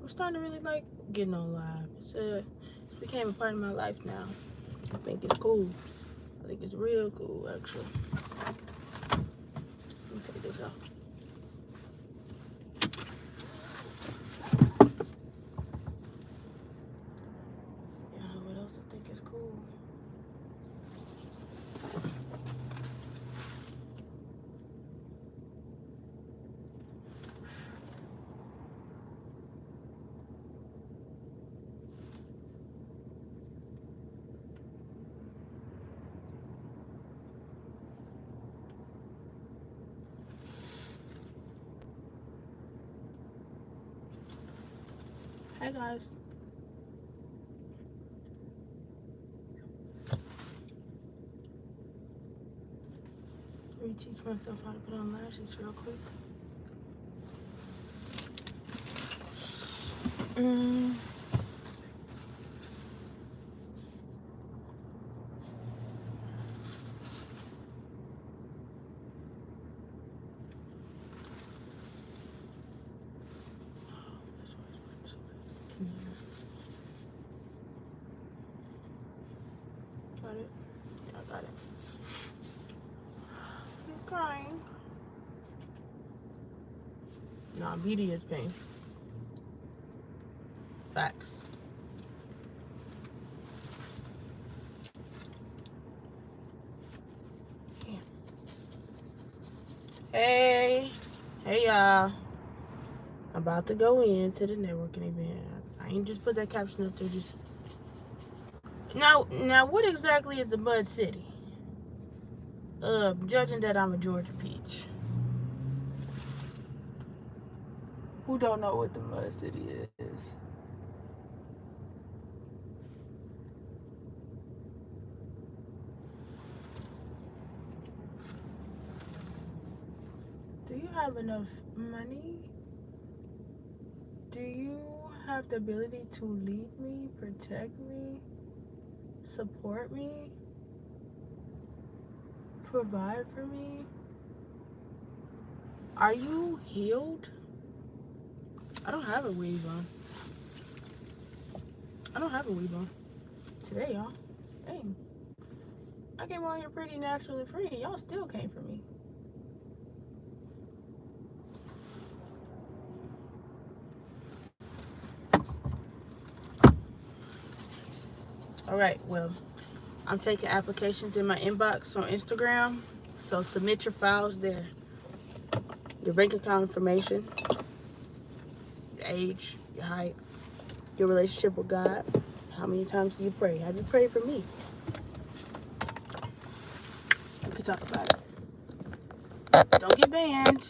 I'm starting to really like getting on live. It's became a part of my life now. I think it's cool. I think it's real cool, actually. Let me take this off. You know what else I think is cool? Hey guys. Let me teach myself how to put on lashes real quick. Got it? Yeah, I got it. I'm crying. Nah, beauty is pain. Facts. Yeah. Hey y'all. I'm about to go into the networking event. I ain't just put that caption up there. Just now, what exactly is the Mud City? Judging that I'm a Georgia peach. Who don't know what the Mud City is? Do you have enough money? Do you have the ability to lead me, protect me, support me, provide for me? Are you healed? I don't have a weave on. Today, y'all. Dang. I came on here pretty natural and free. Y'all still came for me. All right, well, I'm taking applications in my inbox on Instagram. So submit your files there. Your bank account information, your age, your height, your relationship with God. How many times do you pray? Have you prayed for me? We can talk about it. Don't get banned.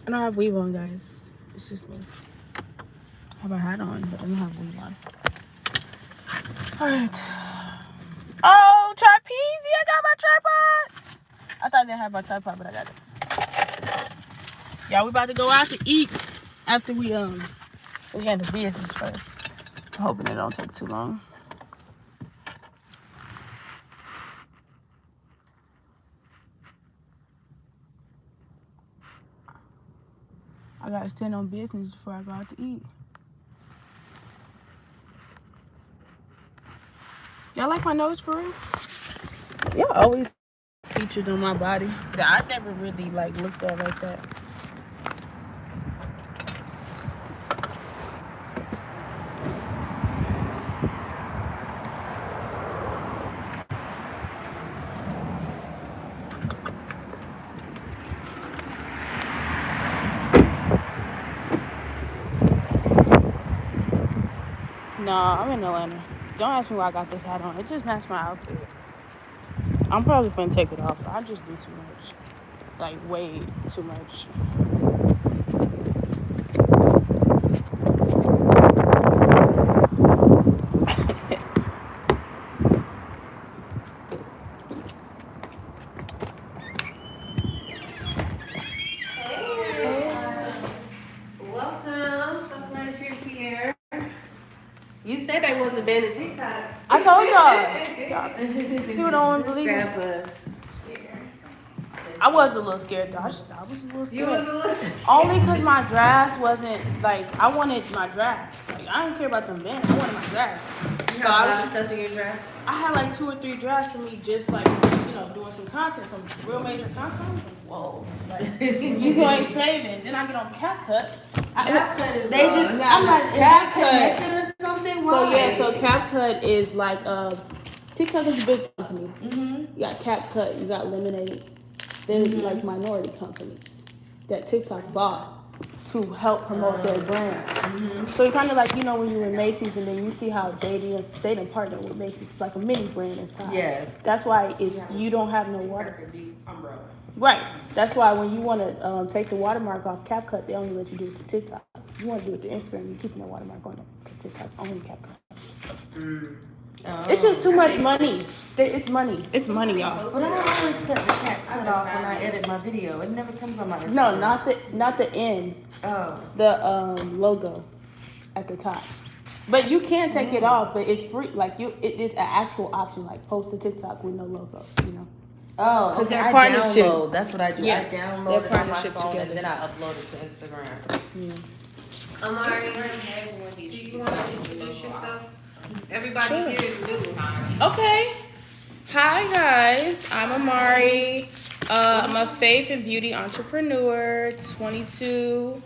I don't have weave on, guys. It's just me. I have a hat on, but I don't have weave on. All right. Oh, trapeze! I got my tripod. I thought I didn't have my tripod, but I got it. Y'all, we about to go out to eat after we handle business first. I'm hoping it don't take too long. I gotta stand on business before I go out to eat. Y'all like my nose for real? Y'all always featured on my body that I never really like looked at like that. Nah, I'm in Atlanta. Don't ask me why I got this hat on. It just matched my outfit. I'm probably gonna take it off. I just do too much. Like way too much. Welcome. So glad you're here. You said they wasn't banning TikTok. I told y'all. People don't want to believe it. Grab a chair. I was a little scared though. I was a little scared. You was a little scared. Only because my drafts wasn't like I wanted my drafts. Like I don't care about them bands. I wanted my drafts. You So have I a was. lot of stuff in your draft? I had like 2 or 3 drafts for me, just like doing some content, some real major content. I'm like, whoa, like you ain't saving. Then I get on CapCut. CapCut is. I'm like, is that connected or something? Why? So yeah, so CapCut is like TikTok is a big company. Mm-hmm. You got CapCut, you got Lemonade. There's like minority companies that TikTok bought to help promote their brand. Mm-hmm. So it's kind of like, when you're in Macy's and then you see how JD and they done partnered with Macy's. It's like a mini brand inside. Yes. That's why you don't have no water. Umbrella. Right. That's why when you want to take the watermark off CapCut, they only let you do it to TikTok. If you want to do it to Instagram, you're keeping that watermark on it because TikTok only CapCut. Mm. Oh, It's just too much money. It's money. It's money, y'all. But I always cut the CapCut off when I edit my video. It never comes on my Instagram. No, not the end. Oh. The logo at the top. But you can take it off, but it's free. Like it is an actual option. Like post to TikTok with no logo. Oh, okay. they're I partnership. download. That's what I do. Yeah. I download it on my partnership phone together. and then I upload it to Instagram. Yeah. Amari, do you want to introduce yourself? Everybody Sure. here is new. Okay. Hi guys, I'm Amari. I'm a faith and beauty entrepreneur, 22,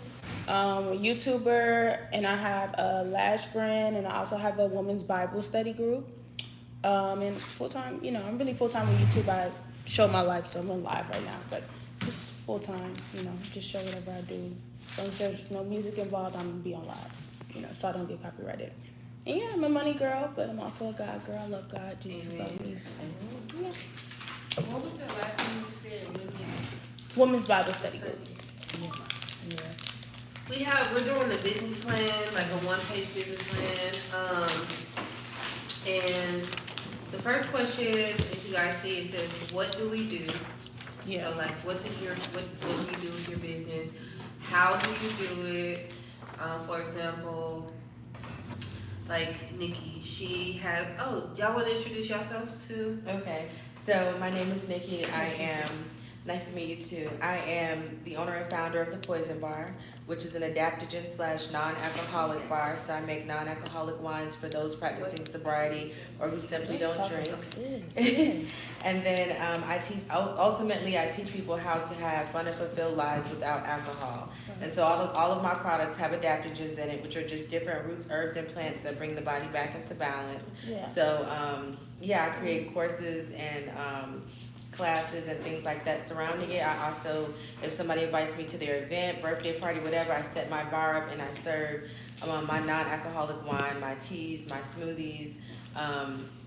a YouTuber, and I have a lash brand, and I also have a women's Bible study group. And full time, I'm really full time with YouTube. I show my life, so I'm on live right now, but just full time, just show whatever I do. As long as there's no music involved, I'm gonna be on live, so I don't get copyrighted. And yeah, I'm a money girl, but I'm also a God girl. I love God. Jesus loves me. Yeah. What was that last thing you said? Women's Bible study group. Yeah. We're doing the business plan, like a one-page business plan. And the first question, if you guys see, it says, "What do we do?" Yeah. So like, what do you do with your business? How do you do it? For example, like Nikki, she has. Oh, y'all want to introduce yourself too? Okay, so my name is Nikki. Nice to meet you too. I am the owner and founder of the Poison Bar, which is an adaptogen / non-alcoholic bar. So I make non-alcoholic wines for those practicing sobriety or who simply don't drink. And then ultimately I teach people how to have fun and fulfilled lives without alcohol. And so all of my products have adaptogens in it, which are just different roots, herbs, and plants that bring the body back into balance. Yeah. So I create courses and classes and things like that surrounding it. I also, if somebody invites me to their event, birthday party, whatever, I set my bar up and I serve my non-alcoholic wine, my teas, my smoothies.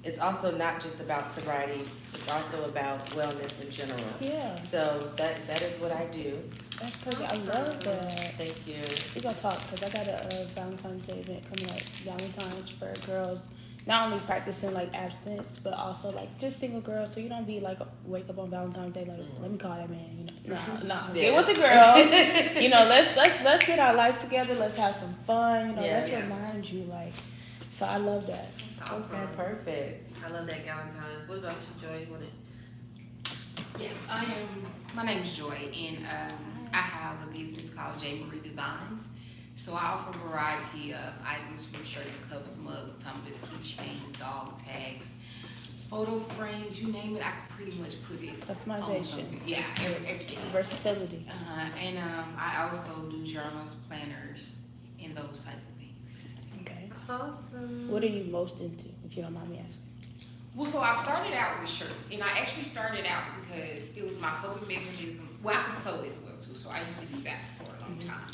It's also not just about sobriety, it's also about wellness in general. Yeah. So that is what I do. That's crazy. I love that. Thank you. We're going to talk because I got a Valentine's Day event coming up. Valentine's for girls. Not only practicing like abstinence, but also like just single girls, so you don't be like wake up on Valentine's Day like let me call that man, Nah. Get with the girl, let's get our life together. Let's have some fun, Let's remind you like. So I love that. Awesome. Okay, perfect. I love that Valentine's. What about you, Joy? You want it? Yes, I am. My name is Joy, and I have a business called J. Marie Designs. So I offer a variety of items from shirts, cups, mugs, tumblers, keychains, dog tags, photo frames, you name it, I can pretty much put it on Customization. something. Yeah, everything. Versatility. And I also do journals, planners, and those type of things. Okay. Awesome. What are you most into, if you don't mind me asking? Well, so I started out with shirts, and I actually started out because it was my coping mechanism. Well, I can sew as well too, so I used to do that for a long time.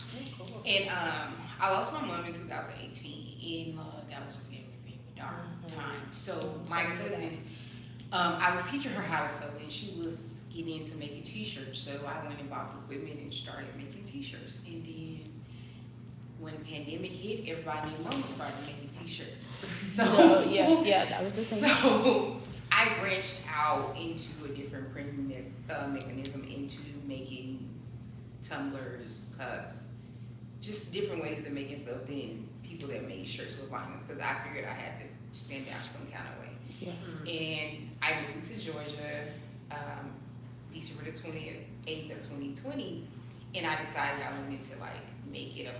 And I lost my mom in 2018, and that was a very, very dark time. So my cousin, I was teaching her how to sew, and she was getting into making t-shirts. So I went and bought the equipment and started making t-shirts. And then when the pandemic hit, everybody and mama started making t-shirts. So yeah, that was the thing. So I branched out into a different printing mechanism, into making tumblers, cups, just different ways of making stuff than people that made shirts with vinyl, because I figured I had to stand out some kind of way. Yeah. And I moved to Georgia December the 28th of 2020, and I decided I wanted to like make it a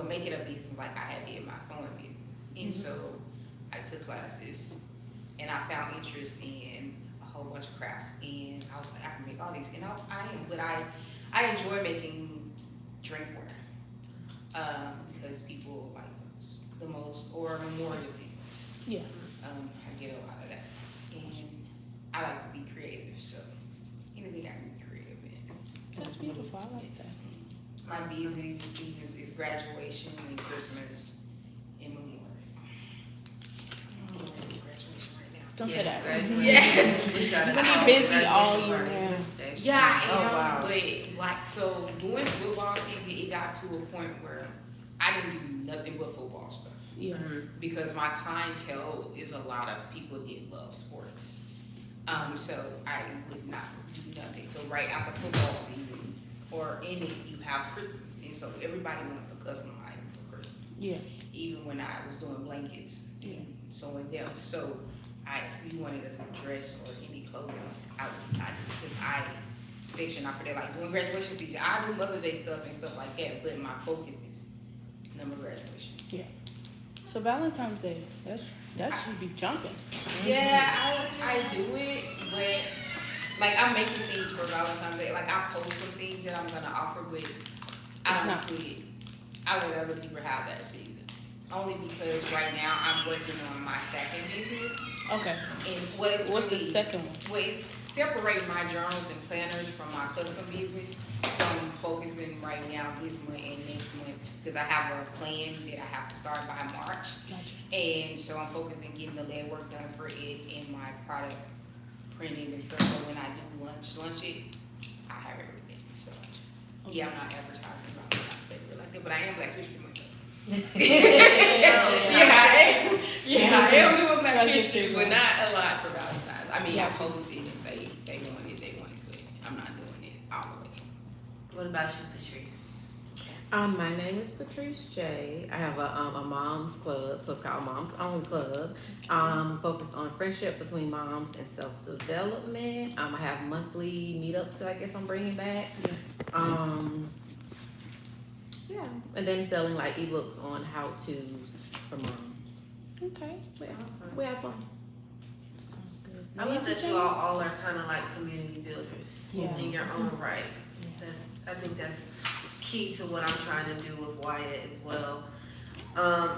make it a business like I had did my sewing business. And so I took classes, and I found interest in a whole bunch of crafts, and I was like, I can make all these, and I enjoy making drinkware, because people like those the most, or memorial things. Yeah. I get a lot of that, and I like to be creative, so anything I can be creative in. That's beautiful. I like that. My busy seasons is graduation and Christmas and Memorial. Graduation right now. Don't say that. Yes. We got You're gonna be busy all year round. round. Yeah, I am, wow. but like, so during football season, it got to a point where I didn't do nothing but football stuff, Yeah. because my clientele is a lot of people that love sports. So I would not do nothing. So right after football season or in it, you have Christmas, and so everybody wants a custom item for Christmas. Yeah. Even when I was doing blankets, and sewing them. So if you wanted a dress or any clothing, I would not, because I section off for that, like doing graduation season. I do Mother's Day stuff and stuff like that, but my focus is number graduation. So Valentine's Day, that should be jumping. Yeah, I do it, but like I'm making things for Valentine's Day. Like I post some things that I'm gonna offer, but I don't put it. I let other people have that season. Only because right now I'm working on my second business. Okay. And What's the second one? Well, it's separating my journals and planners from my custom business. So I'm focusing right now this month and next month, because I have a plan that I have to start by March. Gotcha. And so I'm focusing getting the legwork done for it and my product printing and stuff. So when I do launch it, I have everything. So yeah, I'm not advertising about Valentine's like that, but I am Black History Month. I am doing Black History, but not a lot for Valentine's. I mean, I posted and they want it, but I'm not doing it all the way. What about you, Patrice? My name is Patrice J. I have a mom's club, so it's called Mom's Only Club. Focused on friendship between moms and self-development. I have monthly meetups that I guess I'm bringing back. Yeah, and then selling like ebooks on how-tos for moms. Okay. We have fun. Sounds good. I love that you all are kind of like community builders in your own right. I think that's key to what I'm trying to do with Wyatt as well.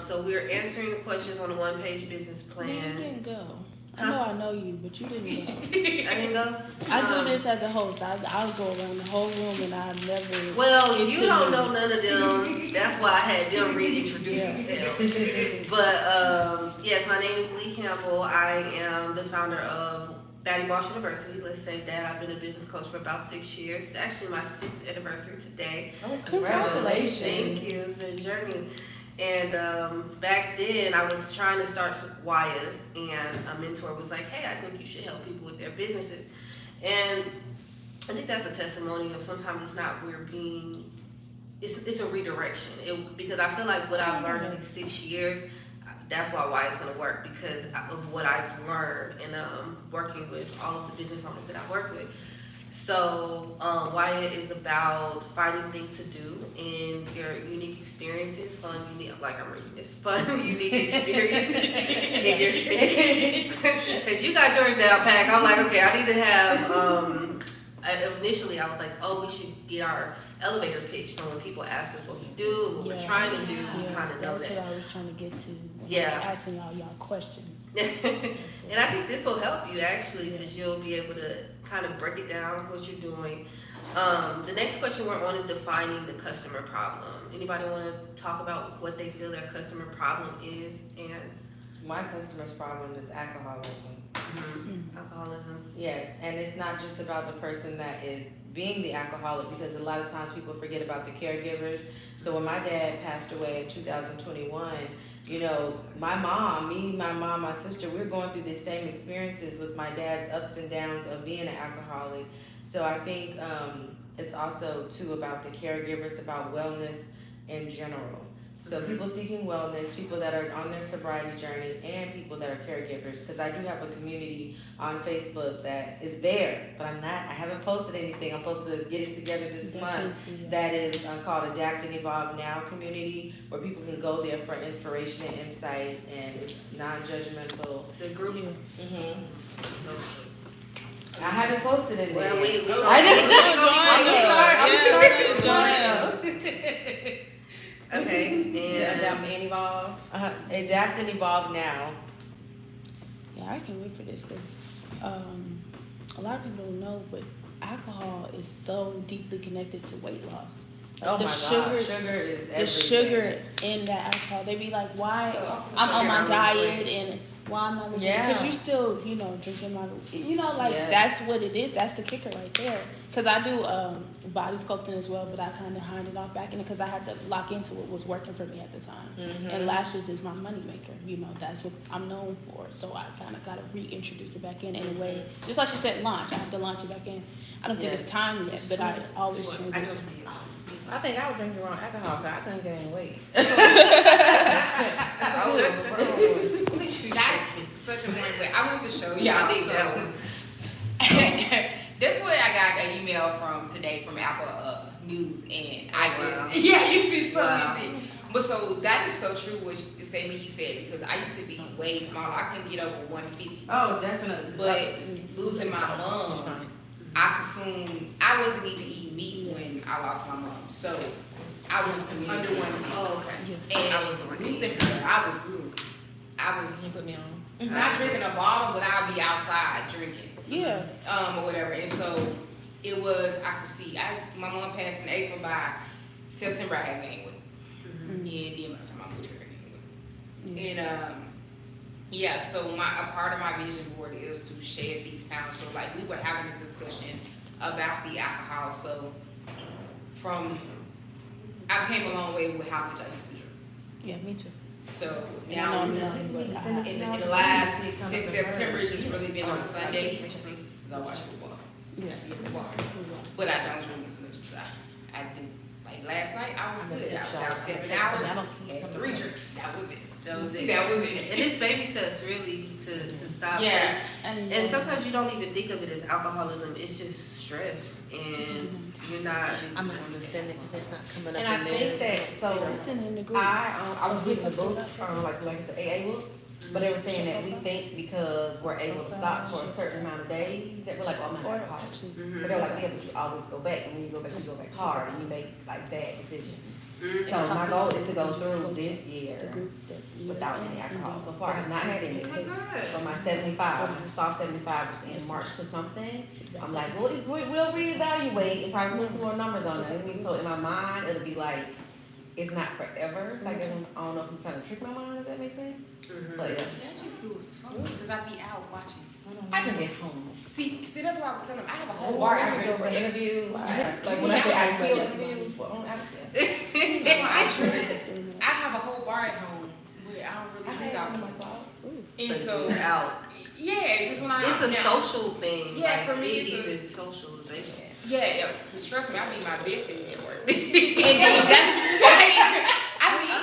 So we're answering the questions on the one-page business You plan. didn't go. I know you, but you didn't go. I didn't go. I do this as a host. I'll go around the whole room and I never. Well, you don't know none of them. That's why I had them reintroduce themselves. But yes, my name is Lee Campbell. I am the founder of Batty Boss University. Let's say that. I've been a business coach for about 6 years. It's actually my 6th anniversary today. Oh, congratulations. Thank you. It's been a journey. And back then, I was trying to start Wyatt, and a mentor was like, hey, I think you should help people with their businesses. And I think that's a testimonial. Sometimes it's not we're being, it's a redirection. Because I feel like what I've learned in these 6 years, that's why Wyatt's going to work, because of what I've learned and working with all of the business owners that I work with. So Wyatt is about finding things to do in your unique experiences, like I'm reading this, fun, unique experiences in your city. Because you got yours down pat. I'm like, okay, I need to have, initially I was like, oh, we should get our elevator pitch, so when people ask us what we do, what we're trying to do, we kind of know that's that. what I was trying to get to when I was asking y'all questions. And I think this will help you actually, because you'll be able to kind of break it down what you're doing. The next question we're on is defining the customer problem. Anybody want to talk about what they feel their customer problem is? And My customer's problem is alcoholism. alcoholism. Yes, and it's not just about the person that is being the alcoholic, because a lot of times people forget about the caregivers. So when my dad passed away in 2021, my mom, my sister, we're going through the same experiences with my dad's ups and downs of being an alcoholic. So I think it's also too about the caregivers, about wellness in general. So people seeking wellness, people that are on their sobriety journey, and people that are caregivers. Because I do have a community on Facebook that is there, but I haven't posted anything. I'm supposed to get it together this month. That is called Adapt and Evolve Now Community, where people can go there for inspiration and insight, and it's non-judgmental. It's a group. Mm-hmm. I haven't posted it Well, there. Okay, and Adapt and Evolve. Adapt and Evolve Now. Yeah, I can't wait for this because a lot of people don't know, but alcohol is so deeply connected to weight loss. Oh the my sugar, God, sugar is everything. The sugar in that alcohol. They be like, why I'm on my diet and why I'm not looking, because you still, drinking my, that's what it is. That's the kicker right there. Because I do body sculpting as well, but I kind of handed off back in it because I had to lock into what was working for me at the time. Mm-hmm. And lashes is my money maker. That's what I'm known for. So I kind of got to reintroduce it back in a way. Just like you said, launch. I have to launch it back in. I don't think it's time yet, but I always transition. I think I was drinking the wrong alcohol because I couldn't gain weight. That's such a boring way. I wanted to show you. Yeah, I think that one. That's what I got an email from today from Apple News, and I Wow. you see, so Wow. you see. But so that is so true, what the statement you said, because I used to be way smaller. I couldn't get over 150. Oh, definitely. But losing my mom, I wasn't even eating meat when I lost my mom. So I was under 150. Oh, okay. And I was the one losing eating. her, I was You put me on. not drinking a bottle, but I'll be outside drinking. Yeah. Or whatever. And so it was, I could see, my mom passed in April. By September I had gained weight. Mm-hmm. Yeah, then by the time I moved here, I gained weight. And so a part of my vision board is to shed these pounds. So like we were having a discussion about the alcohol. So I came a long way with how much I used to drink. Yeah, me too. So Yeah, now no, in the last, since September, it's just really been on Sundays because I watch football. Yeah. At the bar. But I don't drink as much as I do. Like last night, I was good. I was out 7 hours, had 3 drinks. That was it. That was it. That was it. And it's baby steps really to stop. Yeah. And sometimes you don't even think of it as alcoholism. It's just stress, and you're not. I'm not going to send it because it's not coming up. And I think that, so Send it in the group. I was reading a book, like I said, AA book, but they were saying that we think because we're able to stop for a certain amount of days that we're like, oh, I'm not alcoholic. Mhm. But they're like, yeah, but you always go back, and when you go back hard, and you make like bad decisions. Mhm. So my goal is to go through this year without any alcohol. So far, I have not had any. Oh my God. So my 75, I saw 75 was in March to something. I'm like, well, we'll reevaluate and probably put some more numbers on it. And so in my mind, it'll be like, it's not forever. It's like, I don't know if I'm trying to trick my mind, if that makes sense. Mhm. But yeah. Yeah, I just do it because I be out watching. I can get home. See, that's what I was telling them. I have a whole Bar, bar I out can here go for for interviews. Like when I say I kill interviews for on I have a whole bar at home where I don't really drink alcohol. And But so, you're out. yeah, just when I It's a now- social thing. Yeah, like, for me, it it's is socialization. Yeah, because trust me, I mean my best at work.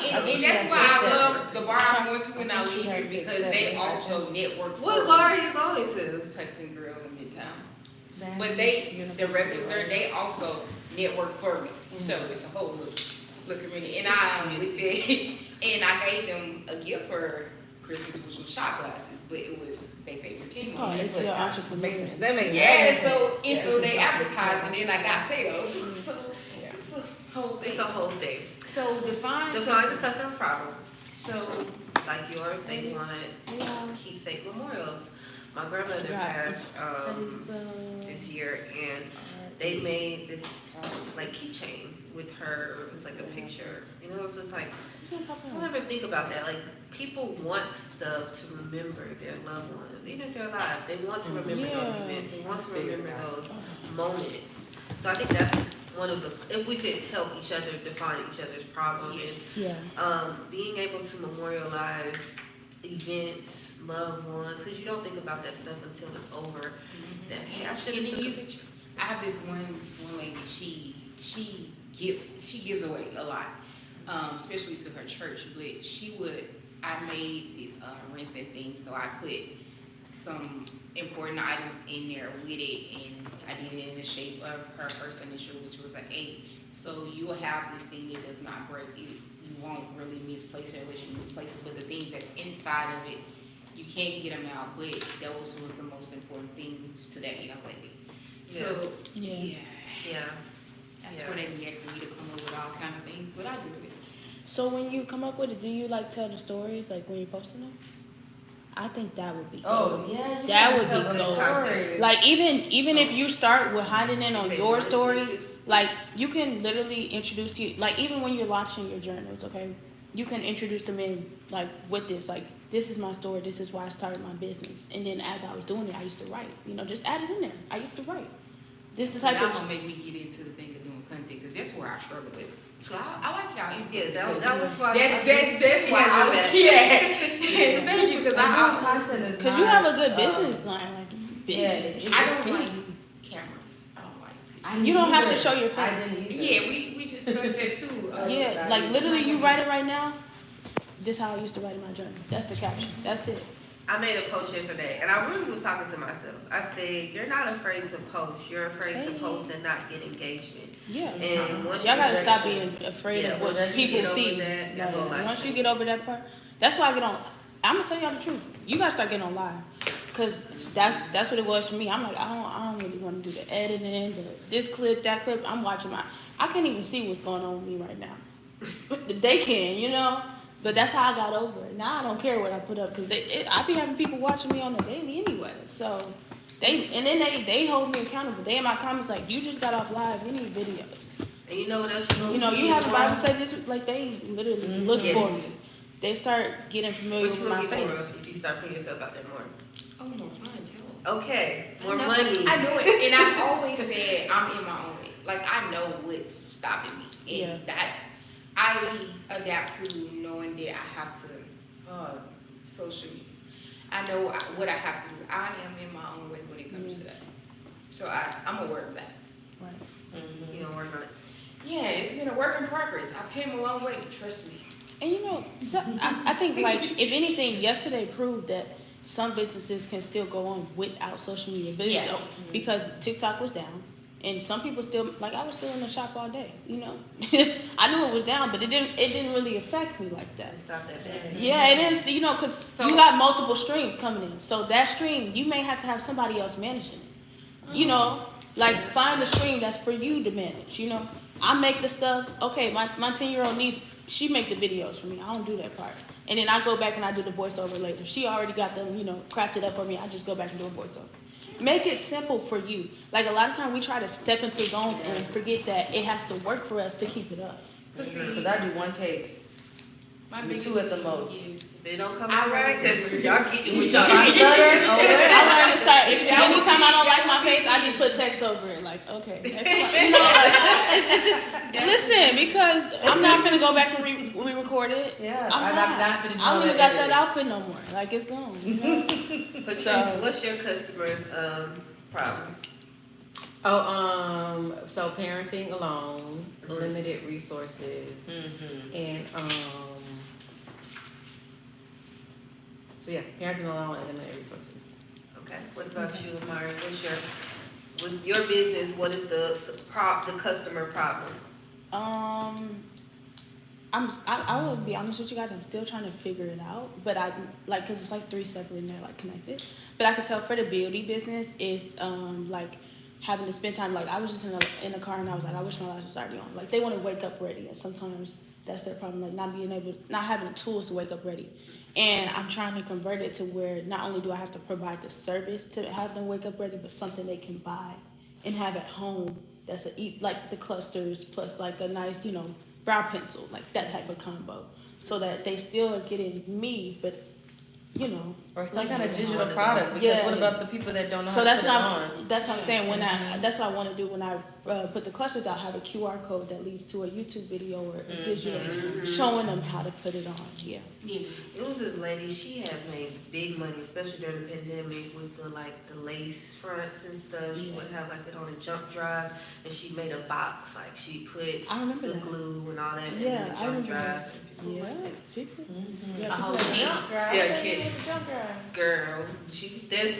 And that's why I love the bar I'm going to when I leave here because they also network for What me. bar are you going to? Hudson Grill in Midtown. But the regulars there, they also network for me. So it's a whole look community. And I gave them a gift for Christmas, which was shot glasses, but it was their favorite team. Oh, it's your entrepreneur. That makes Yeah, sense. so they advertised and then I got sales. So it's a whole thing. It's a whole thing. So define the customer problem. So Like yours, they wanted keepsake memorials. My grandmother passed this year, and they made this like keychain with her. It was like a picture, and it was just like, don't ever think about that. Like people want stuff to remember their loved ones, even if they're alive. They want to remember those events. They want to remember those moments. So I think that's one of the. If we could help each other define each other's problem is being able to memorialize events, loved ones, because you don't think about that stuff until it's over. That hey, I should have took a picture. I have this one lady. She gives away a lot, especially to her church. But I made this rinsing thing, so I put some important items in there with it, and I did it in the shape of her first initial, which was an 8. So you will have this thing that does not break. You won't really misplace it unless you misplace it. But the things that's inside of it, you can't get them out. But that was the most important thing to that young lady. Yeah. So Yeah. that's Yeah. where they be asking me to come up with all kind of things, but I do it. So when you come up with it, do you like tell the stories like when you're posting them? I think that would be Oh gold. yeah, you That gotta would tell be those gold. stories. Like even if you start with hiding it on They your want to story, do it. like you can literally introduce you, like even when you're launching your journals, okay, you can introduce them in like with this, like this is my story, this is why I started my business, and then as I was doing it, I used to write, just add it in there. I used to write. This is the type Now of gonna make me get into the thing of doing content because that's where I struggle with. So I like y'all input. Yeah, because that was why. that's why Has your I back. yeah. Thank you because And doing I content is because you not, have a good business line, like business. yeah, I don't Busy. like cameras. I don't like. I didn't You don't have to either. show your I face. didn't either. Yeah, we just discussed that too. Yeah, like literally, you write it right now. This how I used to write in my journal. That's the caption. That's it. I made a post yesterday, and I really was talking to myself. I said, "You're not afraid to post. You're afraid to post and not get engagement." Yeah. And once Y'all you gotta stop rejection. being afraid Yeah, of what once you people get over see. that, Like, your whole life once you changes. get over that part, that's why I get on. I'm gonna tell y'all the truth. You gotta start getting on live, cause that's what it was for me. I'm like, I don't really want to do the editing, this clip, that clip. I'm watching I can't even see what's going on with me right now. They can, But that's how I got over it. Now I don't care what I put up, cause I be having people watching me on the daily anyway. So they hold me accountable. They in my comments like, you just got off live. We need videos. And you know what else? You have a Bible study this week, like they literally look Yes. for me. They start getting familiar Which with will my get more face. if you start putting yourself out there more. Oh no, clientele. Okay, more I know- money. I know it, and I've always said I'm in my own way. Like I know what's stopping me, and I adapt to knowing that I have to socially. I know what I have to do. I am in my own way when it comes to that. So I'm aware of that. Right. You don't work on it. Yeah, it's been a work in progress. I've came a long way. Trust me. And I think like if anything, yesterday proved that some businesses can still go on without social media. Because TikTok was down. And some people still, like I was still in the shop all day, I knew it was down, but it didn't really affect me like that. Stop that bad. Yeah, it is, because you got multiple streams coming in. So that stream, you may have to have somebody else managing it. Like find a stream that's for you to manage, I make the stuff, okay, my 10-year-old niece, she make the videos for me. I don't do that part. And then I go back and I do the voiceover later. She already got them, crafted up for me. I just go back and do a voiceover. Make it simple for you. Like a lot of times we try to step into zones and forget that it has to work for us to keep it up. Because I do one takes. My Maybe biggest 2 at the thing most. is- They don't come out right because y'all getting with I y'all. stutter. I learned to start. Anytime I don't like my face, I just put text over it. Like, okay, it's just listen, because I'm not gonna go back and re-record it. Yeah, I'm not gonna do I don't all even that got that editing. outfit no more. Like it's gone. Patrice, what's your customer's problem? So parenting alone, limited resources, and so yeah, parenting alone and limited resources. Okay. What about you, Amari? With your business, what is the customer problem? I will be honest with you guys. I'm still trying to figure it out, but cause it's like 3 separate and they're like connected. But I could tell for the beauty business is like having to spend time. Like I was just in a car and I was like, I wish my lights was already on. Like they want to wake up ready, and sometimes that's their problem. Like not having the tools to wake up ready. And I'm trying to convert it to where not only do I have to provide the service to have them wake up ready, but something they can buy and have at home that's like the clusters plus like a nice, brow pencil, like that type of combo. So that they still are getting me, but you know. Or some kind of digital product, because what about the people that don't know So how that's to put it what on? that's what I'm saying. That's what I want to do when I put the clutches out. Have a QR code that leads to a YouTube video or a digital showing them how to put it on. Yeah. It was this lady. She had made big money, especially during the pandemic, with the lace fronts and stuff. She would have like it on a jump drive, and she made a box. Like she put I remember the that. glue and all that in Yeah, the I jump remember drive. that. Yeah, people. A whole kid. Jump drive. Yeah, kid. Jump drive. Girl,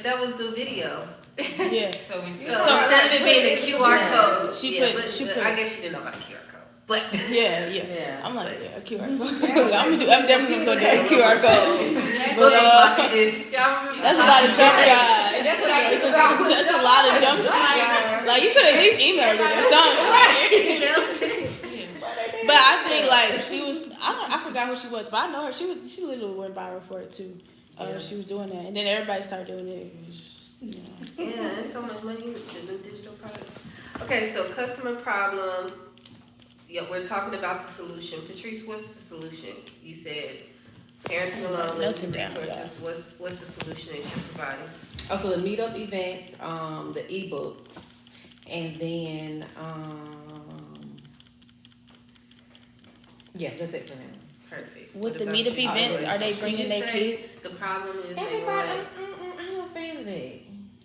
that was the video. Yeah. So So instead of it being a QR code, She yeah, put- but she put- I guess she didn't know about the QR code. But Yeah. Yeah. I'm like, yeah, a QR code. I'm definitely gonna do a QR code. but y'all remember? That's a lot of jump drives. That's what I think about. That's a lot of jump drives. Like you could at least email it or something. But I think like she was. I forgot who she was, but I know her. She literally went viral for it too. She was doing that, and then everybody started doing it. You know. Yeah, that's so much money with the new digital products. Okay, so customer problem. Yeah, we're talking about the solution. Patrice, what's the solution? You said parenting alone, Nothing limited down, resources. What's the solution that you're providing? Also, the meetup events, the ebooks, and then yeah, that's it for now. Perfect. With What the about meetup you? events, are they Did bringing you their say kids? The problem is Everybody, I'm a fan of that.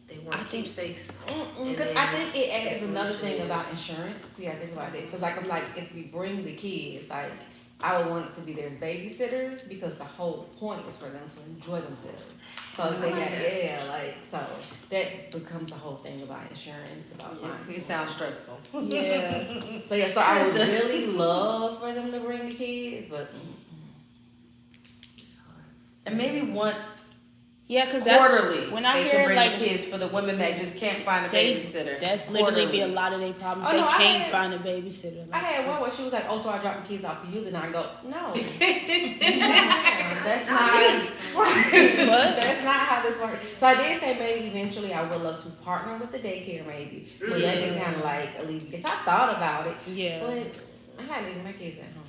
they want I think- keepsakes. Because I think it adds another thing about insurance. See, I think about it because I'm like, if we bring the kids, like I would want it to be there's babysitters because the whole point is for them to enjoy themselves. So if they got so that becomes a whole thing about insurance, about finding. It sounds stressful. Yeah. So yeah, so I would really love for them to bring the kids, but And maybe once Yeah, because that's quarterly, when I they hear, can bring like, the kids for the women that just can't find a they- babysitter. that's literally be a Quarterly. lot of their problems. Oh, They no, I can't had- find a babysitter. I had one where she was like, "Oh, so I drop the kids off to you?" Then I go, "No, that's not. What? That's not how this works." So I did say maybe eventually I would love to partner with the daycare, maybe, so that can kind of like alleviate. So I thought about it, Yeah. but I had to leave my kids at home.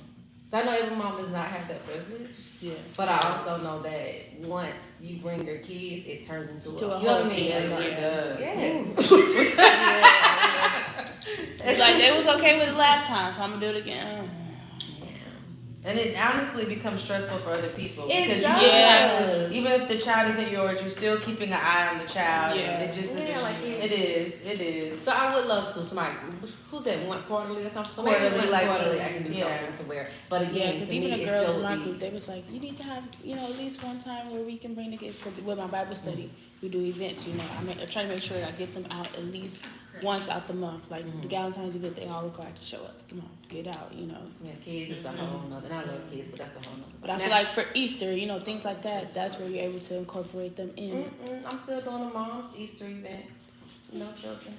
So I know every mom does not have that privilege, Yeah. but I also know that once you bring your kids, it turns into To a you know what I whole mean? Yes, thing. it does. Yeah. It's like they was okay with it last time, so I'm gonna do it again. And it honestly becomes stressful for other people. It because does. you have to, even if the child isn't yours, you're still keeping an eye on the child. Yeah. And it just Yeah, it is. So I would love to somebody who's that once quarterly or something. So maybe Quarterly, once like, quarterly I can do yeah. something to where. But Yeah, again, because to even me, the it girls still in my would group, be. they was like, you need to have, at least one time where we can bring the kids. Because with my Bible study, we do events. I try to make sure I get them out at least once out the month. Like the Valentine's event, they all required to show up. Come on, get out. Yeah, kids is a whole nother. And I love kids, but that's a whole nother. But I feel like for Easter, things like that, that's where you're able to incorporate them in. I'm still doing a mom's Easter event. No children.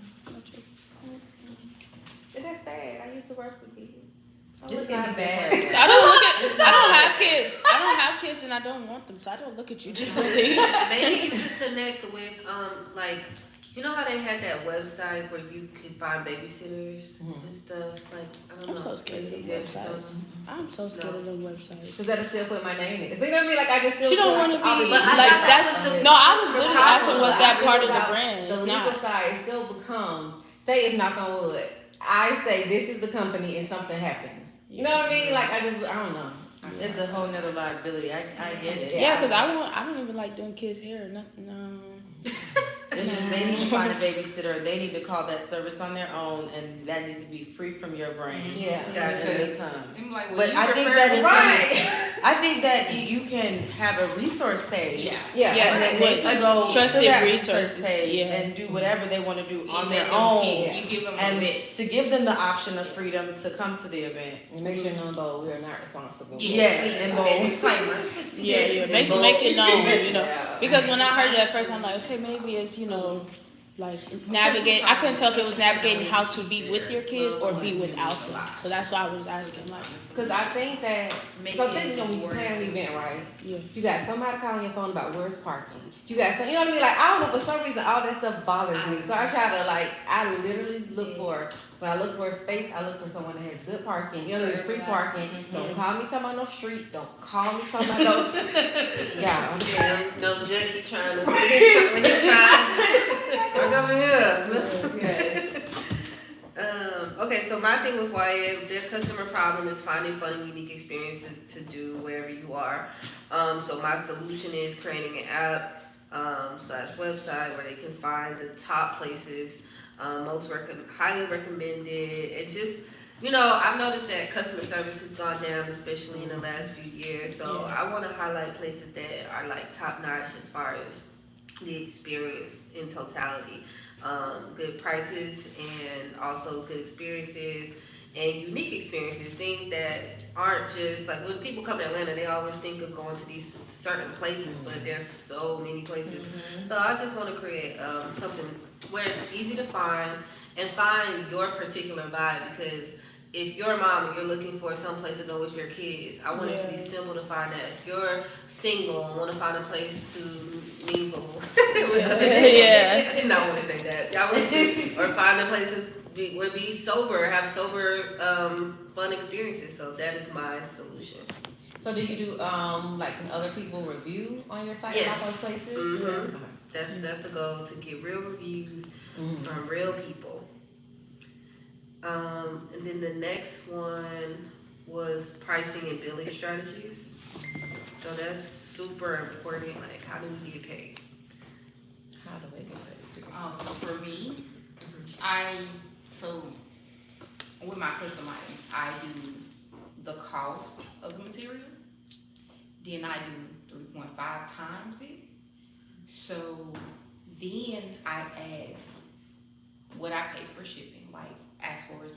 But that's bad. I used to work with kids. I It's look at not me bad. different. I don't have kids. I don't have kids and I don't want them, so I don't look at you differently. Maybe you could connect with like, you know how they had that website where you could find babysitters and stuff. Like, I don't know. I'm so scared of them Maybe that's websites. some- I'm so scared of them websites. Because that'll still put my name in it. So you know what I mean? Like I just still. She don't feel want to I'll be But I like thought that that's. was the- No, I was the literally problem. asking, was that part of the About brand? The It's legal not. side, it still becomes, say if knock on wood, I say this is the company and something happens. You know what I mean? Like I don't know. It's a whole nother liability. I get it. Yeah, because I don't even like doing kids' hair or nothing. No. It's just they need to find a babysitter. They need to call that service on their own, and that needs to be free from your brain. Yeah. Because they come. I'm like, well, But you I think prefer that is right. I think that you can have a resource page. Yeah. Yeah. Yeah, And then with they can go trusted to that resources, resource page yeah. and do whatever they want to do on You their let them own. pick. You give them a And list. to give them the option of freedom to come to the event. And make sure no though we are not responsible. Yes, and bold. disclaimer. Yeah. And bold. Make it known, Yeah. Because when I heard it at first, I'm like, okay, maybe it's, like navigate. I couldn't tell if it was navigating how to be with your kids or be without them. So that's why I was asking, like, Cause I think that, so think when you plan an event, right? yeah, You got somebody calling your phone about where's parking. You got some, you know what I mean? Like, I don't know, for some reason, all that stuff bothers me. So I try to, like, I literally look for, when I look for a space, I look for someone that has good parking, you know what I mean? Free parking. Don't call me talking about no street. Don't call me talking about no, yeah. No junkie trying to when you side. Look over here. Yes. Okay, so my thing with YA, their customer problem is finding fun and unique experiences to do wherever you are. So my solution is creating an app slash website where they can find the top places, highly recommended, and just, you know, I've noticed that customer service has gone down, especially in the last few years. So I want to highlight places that are like top notch as far as the experience in totality. Good prices and also good experiences and unique experiences, things that aren't just like when people come to Atlanta, they always think of going to these certain places, but there's so many places. So I just want to create something where it's easy to find and find your particular vibe, because if you're a mom and you're looking for some place to go with your kids, I want it to be simple to find that. If you're single and want to find a place to mingle, yeah, I did not want to say that. Or find a place to be sober, have sober, fun experiences. So that is my solution. So do you do, like, can other people review on your site about those places? Mm-hmm. That's the goal, to get real reviews from real people. And then the next one was pricing and billing strategies. So that's super important. Like, how do we get paid? How do we get paid? So for me, so with my custom items, I do the cost of the material. Then I do 3.5 times it. So then I add what I pay for shipping, like as far as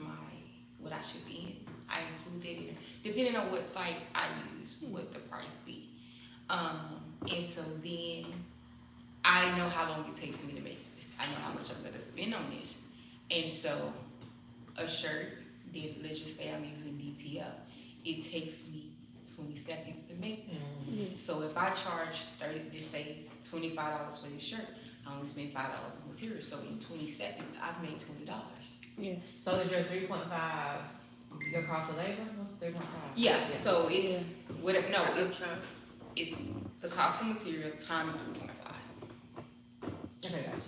what I ship in, I include that in there. Depending on what site I use, what the price be. And so then I know how long it takes me to make this. I know how much I'm gonna spend on this. And so a shirt, let's just say I'm using DTL, it takes me 20 seconds to make that. So if I charge just say $25 for this shirt, I only spend $5 of material. So in 20 seconds, I've made $20. yeah. So is your 3.5 your cost of labor? What's 3.5? Yeah. So it's whatever. No, it's the cost of material times 3.5. Okay, gotcha.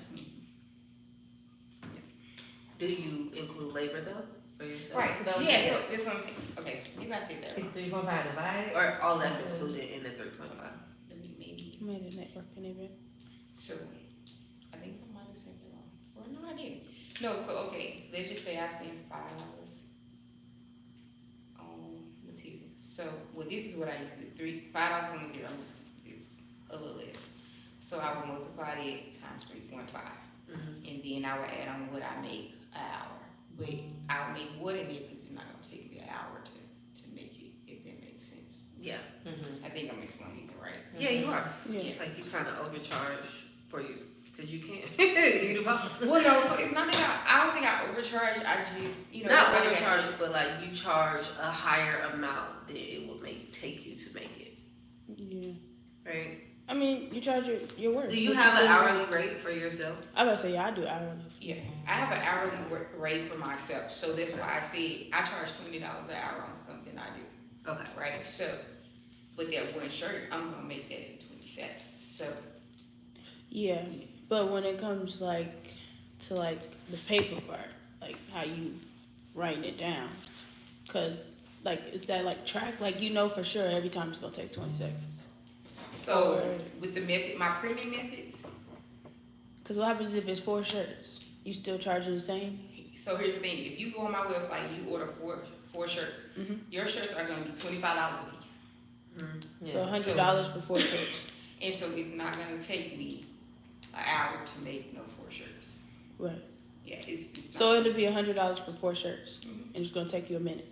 Do you include labor though for yourself? Right, so those Yeah. So that's what I'm saying. Okay, you guys say that. it's 3.5 divided. Or all that's included in the 3.5? Maybe. Made a networking event. So I think I might have said that wrong. Or no, I didn't. No. So okay, let's just say I spend $5 on material. So this is what I used to do. $5 on material. It's a little less. So I would multiply it times 3.5, and then I would add on what I make an hour. But I'll make what in it because it's not gonna take me an hour to make it, if that makes sense. Yeah. I think I'm explaining it right. Yeah, you are. Yeah. Like you kind of overcharge for you because you can't. You the boss. Well, no. So it's not that I don't think I overcharge. I just Not overcharge, but like you charge a higher amount than it would take you to make it. Yeah. Right. I mean, you charge your work. Do you have an hourly rate for yourself? I was gonna say, yeah, I do hourly. Yeah, I have an hourly rate for myself, so that's why I say I charge $20 an hour on something I do. Okay. Right. So, with that one shirt, I'm gonna make that in 20 seconds. So. Yeah, but when it comes to like the paper part, like how you writing it down, cause like is that like track, like you know for sure every time it's gonna take 20 seconds. So with the method, my printing methods. Cause what happens if it's 4 shirts? You still charging the same? So here's the thing: if you go on my website, and you order four shirts. Your shirts are gonna be $25 a piece. So $100 for 4 shirts. And so it's not gonna take me an hour to make no 4 shirts. Right. Yeah, it's not. So it'll be $100 for 4 shirts, and it's gonna take you a minute.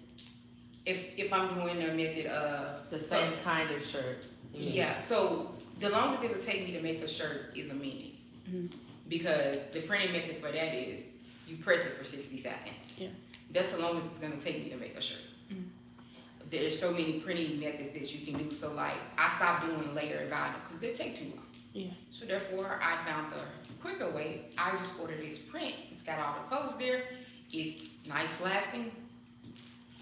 If I'm doing a method of The same kind of shirt. Yeah. So the longest it would take me to make a shirt is a minute. because the printing method for that is you press it for 60 seconds. Yeah. That's the longest it's gonna take me to make a shirt. Mm. There's so many printing methods that you can do. So like I stopped doing layer and vinyl because they take too long. Yeah. So therefore I found the quicker way. I just ordered this print. It's got all the colors there. It's nice lasting.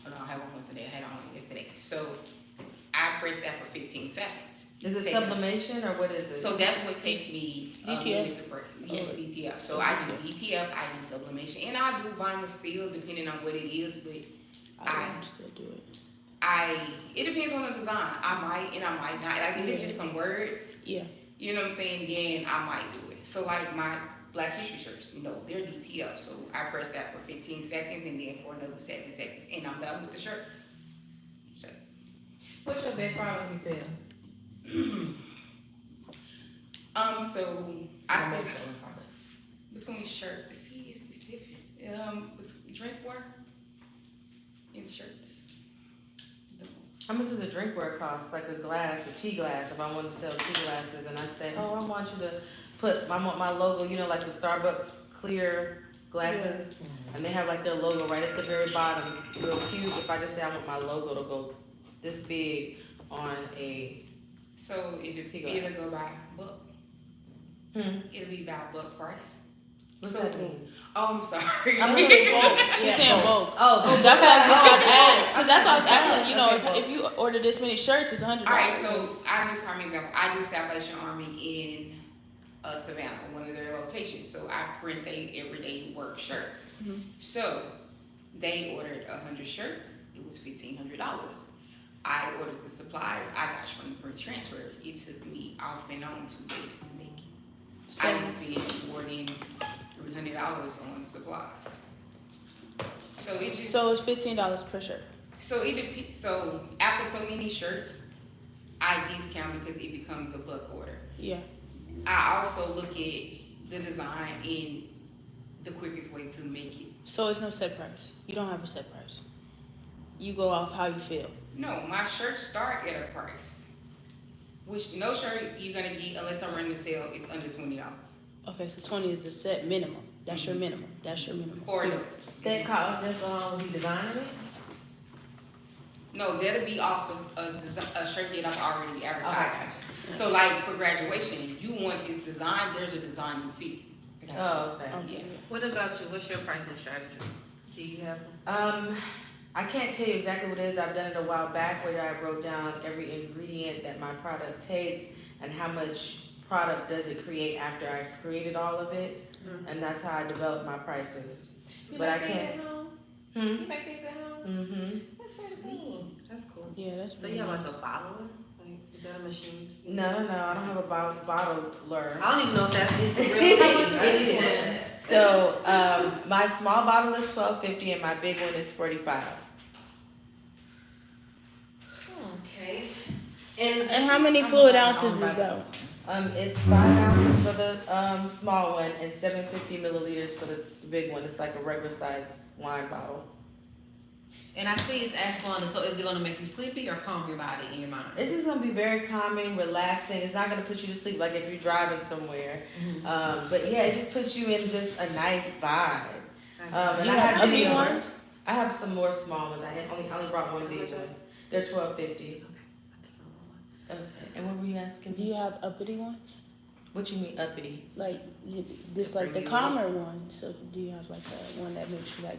Oh no, I have one today. I had it on yesterday. So I pressed that for 15 seconds. Is it Take- sublimation or what is it? So that's what takes me a DTF? minute to break. Yes, DTF. So I do DTF, I do sublimation, and I do vinyl still, depending on what it is. But I can still do it. it depends on the design. I might and I might not. Like if it's just some words, Yeah. you know what I'm saying, then I might do it. So like my Black History shirts, they're DTF. So I press that for 15 seconds and then for another 7 seconds, and I'm done with the shirt. So. What's your best product you sell? So I said between shirt, see, it's different. It's drinkware and shirts. How much does a drinkware cost? Like a glass, a tea glass, if I want to sell tea glasses and I say, oh, I want you to I want my logo, like the Starbucks clear glasses. And they have like their logo right at the very bottom, real cute. If I just say I want my logo to go this big on a So it'll go by book. It'll be by book price. What's that mean? Oh, I'm sorry. I'm saying bulk. She's saying bulk. Oh, That's why I was asking. Because that's why I was asking. Okay, if you order this many shirts, it's $100. All right, so I do prime example. I do Salvation Army in Savannah, one of their locations. So I print they everyday work shirts. Mhm. So they ordered 100 shirts. It was $1,500. I ordered the supplies. I got from the print transfer. It took me off and on 2 days to make it. I was spending more than $300 on supplies. So it just So it's $15 per shirt. so it depends. So after so many shirts, I discount because it becomes a buck order. Yeah. I also look at the design and the quickest way to make it. So it's no set price. You don't have a set price. You go off how you feel. No, my shirts start at a price. Which no shirt you're gonna get unless I'm running the sale is under $20. Okay, so 20 is the set minimum. That's your minimum. That's your minimum. For those. That cost that's when you designing it? No, that'll be off of a shirt that I've already Okay, advertised. So like for graduation, you want this design, there's a design fee. Oh, okay. Okay. What about you? What's your pricing strategy? Do you have one? I can't tell you exactly what it is. I've done it a while back where I wrote down every ingredient that my product takes and how much product does it create after I've created all of it. Mhm. And that's how I develop my prices. You But I make these can't- at home? Hmm? You make these at home? Mm-hmm. That's pretty cool. That's cool. Yeah, that's So you have like a bottler? Like, is that a machine? No, I don't have a bottler. I don't even know if that's it's a real thing. It is. So, my small bottle is $12.50 and my big one is $45. Okay. And how many fluid ounces is that? It's 5 ounces for the small one and 750 milliliters for the big one. It's like a regular size wine bottle. And I see it's ashwagandha, so is it gonna make you sleepy or calm your body and your mind? This is gonna be very calming, relaxing. It's not gonna put you to sleep like if you're driving somewhere. But yeah, it just puts you in just a nice vibe. And You I have have big videos. ones? I have some more small ones. I only brought one big one. They're $12.50. Okay. And what were you asking Do me? you have uppity ones? What you mean uppity? Like, just like the calmer one. So do you have like a one that makes you like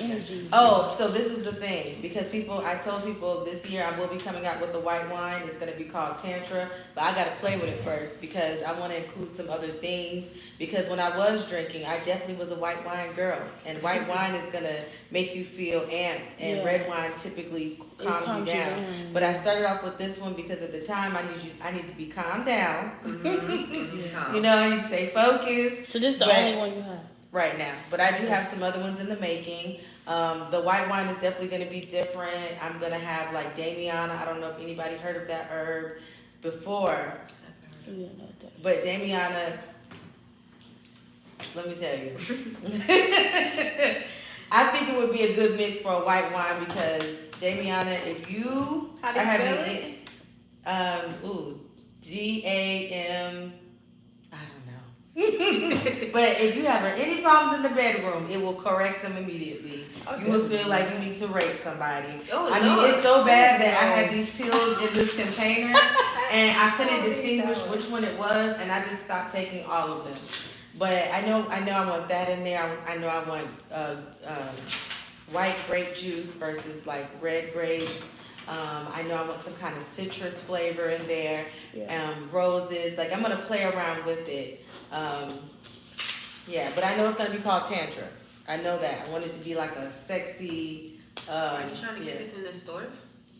energy? Oh, so this is the thing, because I told people this year I will be coming out with the white wine. It's gonna be called Tantra, but I gotta play with it first because I wanna include some other things. Because when I was drinking, I definitely was a white wine girl, and white wine is gonna make you feel amped, and Yeah. red wine typically It calms you down. But I started off with this one because at the time I need to be calmed down. You know, I need to stay focused. So this is the But- only one you have. Right now, but I do have some other ones in the making. The white wine is definitely going to be different. I'm going to have like Damiana. I don't know if anybody heard of that herb before, Yeah, not that. but Damiana, let me tell you, I think it would be a good mix for a white wine because Damiana, if you How do you are spell having it? GAM, I don't know. But if you have any problems in the bedroom, it will correct them immediately. You will feel like you need to rape somebody. Oh, I Lord. mean, it's so bad that I had these pills in this container, and I couldn't distinguish which one it was, and I just stopped taking all of them. But I know I want that in there. I know I want white grape juice versus like red grapes. I know I want some kind of citrus flavor in there. Yeah. Roses. Like I'm gonna play around with it. Yeah, but I know it's gonna be called Tantra. I know that. I want it to be like a sexy. Are you trying to get this in the stores?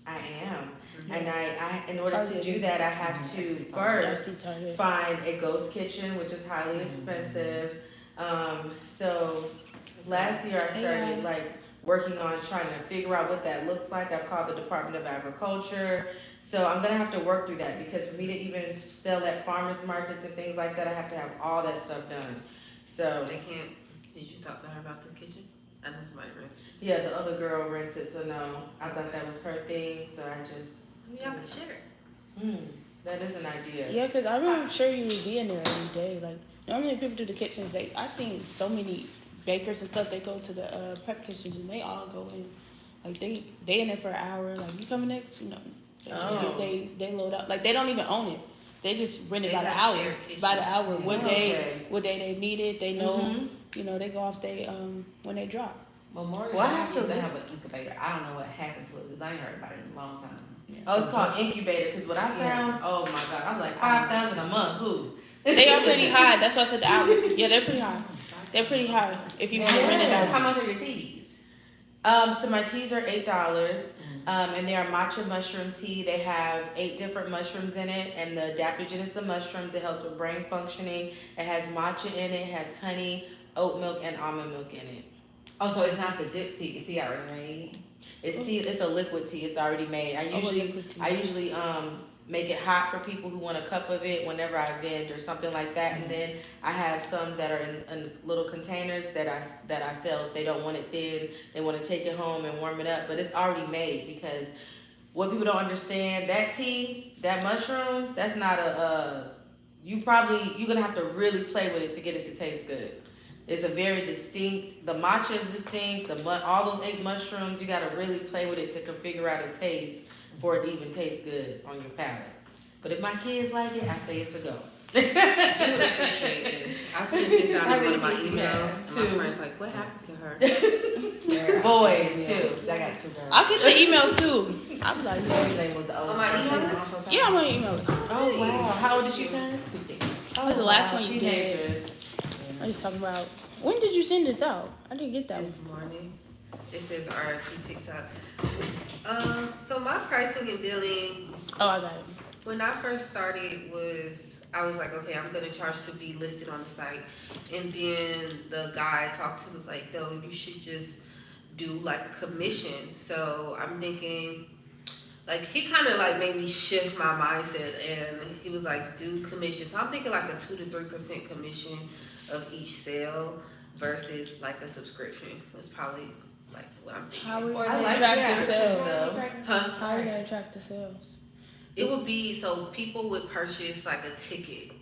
I am. And I in order to do that, I have to first find a ghost kitchen, which is highly expensive. So last year I started like working on trying to figure out what that looks like. I've called the Department of Agriculture. So I'm gonna have to work through that because for me to even sell at farmers markets and things like that, I have to have all that stuff done. So They can't. Did you talk to her about the kitchen? I know somebody rents. yeah, the other girl rents it, so no, I thought that was her thing, so I just. Maybe y'all can share. That is an idea. Yeah, because I'm sure you would be in there every day. Like, normally people do the kitchens, I've seen so many bakers and stuff, they go to the prep kitchens and they all go in. Like, they in there for an hour. Like, you coming next? You know, they load up. Like, they don't even own it. They just rent it by the hour. By the hour. What day they need it, they know. You know, they go off when they drop. Memorial used to have an incubator. I don't know what happened to it because I ain't heard about it in a long time. Yeah. Oh, it's called incubator because what I found, oh my god, I was like $5,000 a month. Who? They are pretty high. That's why I said the hour. Yeah, they're pretty high. They're pretty high if you want to rent it out. How much are your teas? So my teas are $8. And they are matcha mushroom tea. They have 8 different mushrooms in it, and the adaptogen is the mushrooms. It helps with brain functioning. It has matcha in it, has honey, oat milk, and almond milk in it. Oh, so it's not the dip tea. It's tea already made. It's tea. It's a liquid tea. It's already made. I usually make it hot for people who want a cup of it whenever I vend or something like that. And then I have some that are in little containers that I sell. If they don't want it thin, they want to take it home and warm it up. But it's already made because what people don't understand, that tea, that mushrooms, that's not you're gonna have to really play with it to get it to taste good. It's a very distinct, the matcha is distinct, all those 8 mushrooms, you gotta really play with it to figure out a taste for it to even taste good on your palate. But if my kids like it, I say it's a go. I appreciate this. I sent this out in one of my emails. Too. My friend's like, what happened to her? Boys too. I got 2 girls. I'll get the emails too. I'll be like, Everything was the old. On my emails? yeah, I'm gonna email it. Oh wow. How old did she turn? 15. What was the last one you did? Teenagers. I was talking about, when did you send this out? I didn't get that This morning. It says RFP TikTok. So my pricing and billing, Oh, I got it. when I first started I was like, okay, I'm gonna charge to be listed on the site. And then the guy I talked to was like, no, you should just do like commission. So I'm thinking, like, he kind of like made me shift my mindset, and he was like, do commission. So I'm thinking like a 2 to 3% commission of each sale versus like a subscription. It's probably like what I'm thinking. How are you I gonna like track that. the sales? Huh? How are you gonna track the sales? It would be so people would purchase like a ticket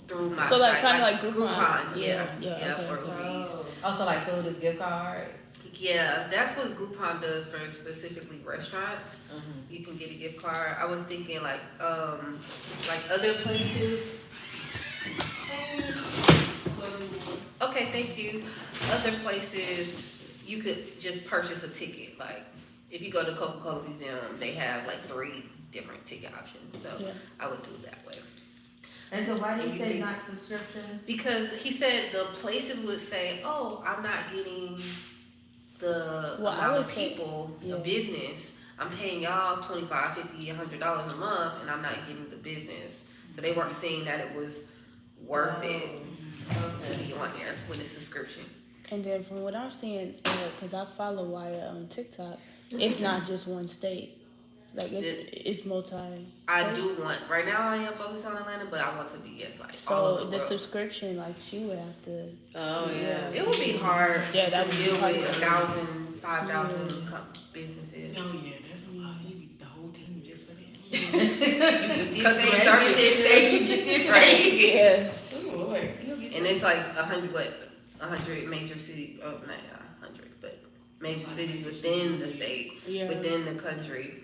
through my So like site, kind of like Groupon. yeah, okay. or Uber Eats. Also, like food is gift cards. Yeah, that's what Groupon does for specifically restaurants. You can get a gift card. I was thinking like other places. Okay, thank you. Other places, you could just purchase a ticket. Like if you go to Coca-Cola Museum, they have like 3 different ticket options. So Yeah. I would do it that way. And so why do you And you say think- not subscriptions? Because he said the places would say, "Oh, I'm not getting the Well, I amount would of say- people, yeah. the business. I'm paying y'all $25, $50, $100 a month, and I'm not getting the business." So they weren't seeing that it was worth it to be on there with a subscription. And then from what I'm seeing, because I follow Waya on TikTok, it's not just one state. Like it's multi. I do want, right now I am focused on Atlanta, but I want to be like all So over the the world. subscription, like she would have to. Oh yeah. It would be hard Yeah, that to would be deal hard. with 1,000, 5,000 businesses. Oh yeah, that's a lot. You need the whole team just for that. Customer service. You get this day, you get this day. Yes. Ooh, Lord. And it's like 100 major cities, oh, not 100, but major cities within the state, Yeah. within the country.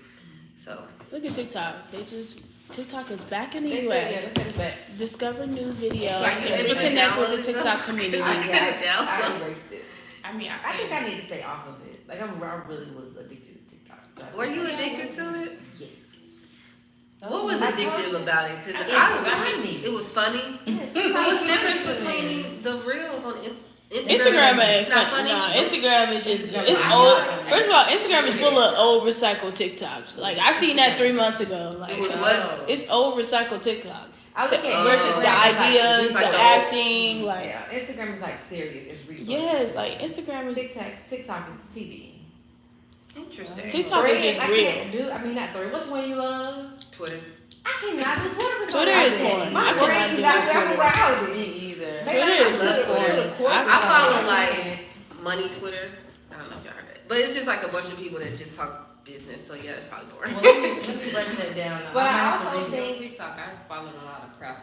So Look at TikTok. TikTok is back in the They US. said, yeah, they said it's back. Discover new videos Like, and you able to reconnect with download the it, TikTok though? community. I can't download. I embraced it. I mean, I think I need to stay off of it. Like, I really was addicted to TikTok. So I Were think- you addicted to it? Yes. What was I told addictive you. about it? Because It's it was funny. Yes, What's TikTok different is funny. between the reels on Instagram? Instagram ain't It's not funny. funny. Nah, Instagram is just Instagram it's is old. not funny. First of all, Instagram is full of old recycled TikToks. Like I seen that 3 months ago. Like It was what? it's old recycled TikToks. I look at Versus Instagram the as, like, ideas, it's like the the- acting, like yeah, Instagram is like serious. It's resources. yes, like Instagram is TikTok is the TV. Interesting. TikTok is just I real. can't do. I mean, not Thread. Which one you love? Twitter. I cannot do Twitter for some Twitter is reason. porn. I My cannot brain's do not Twitter. wrapping around it. Me either. Maybe Twitter I is should- just porn. Twitter course I is follow on. like money Twitter. I don't know if y'all heard that, but it's just like a bunch of people that just talk business. So yeah, it's probably boring. Well, let me break that down. But I have to also read- think. TikTok, I followed a lot of crafters.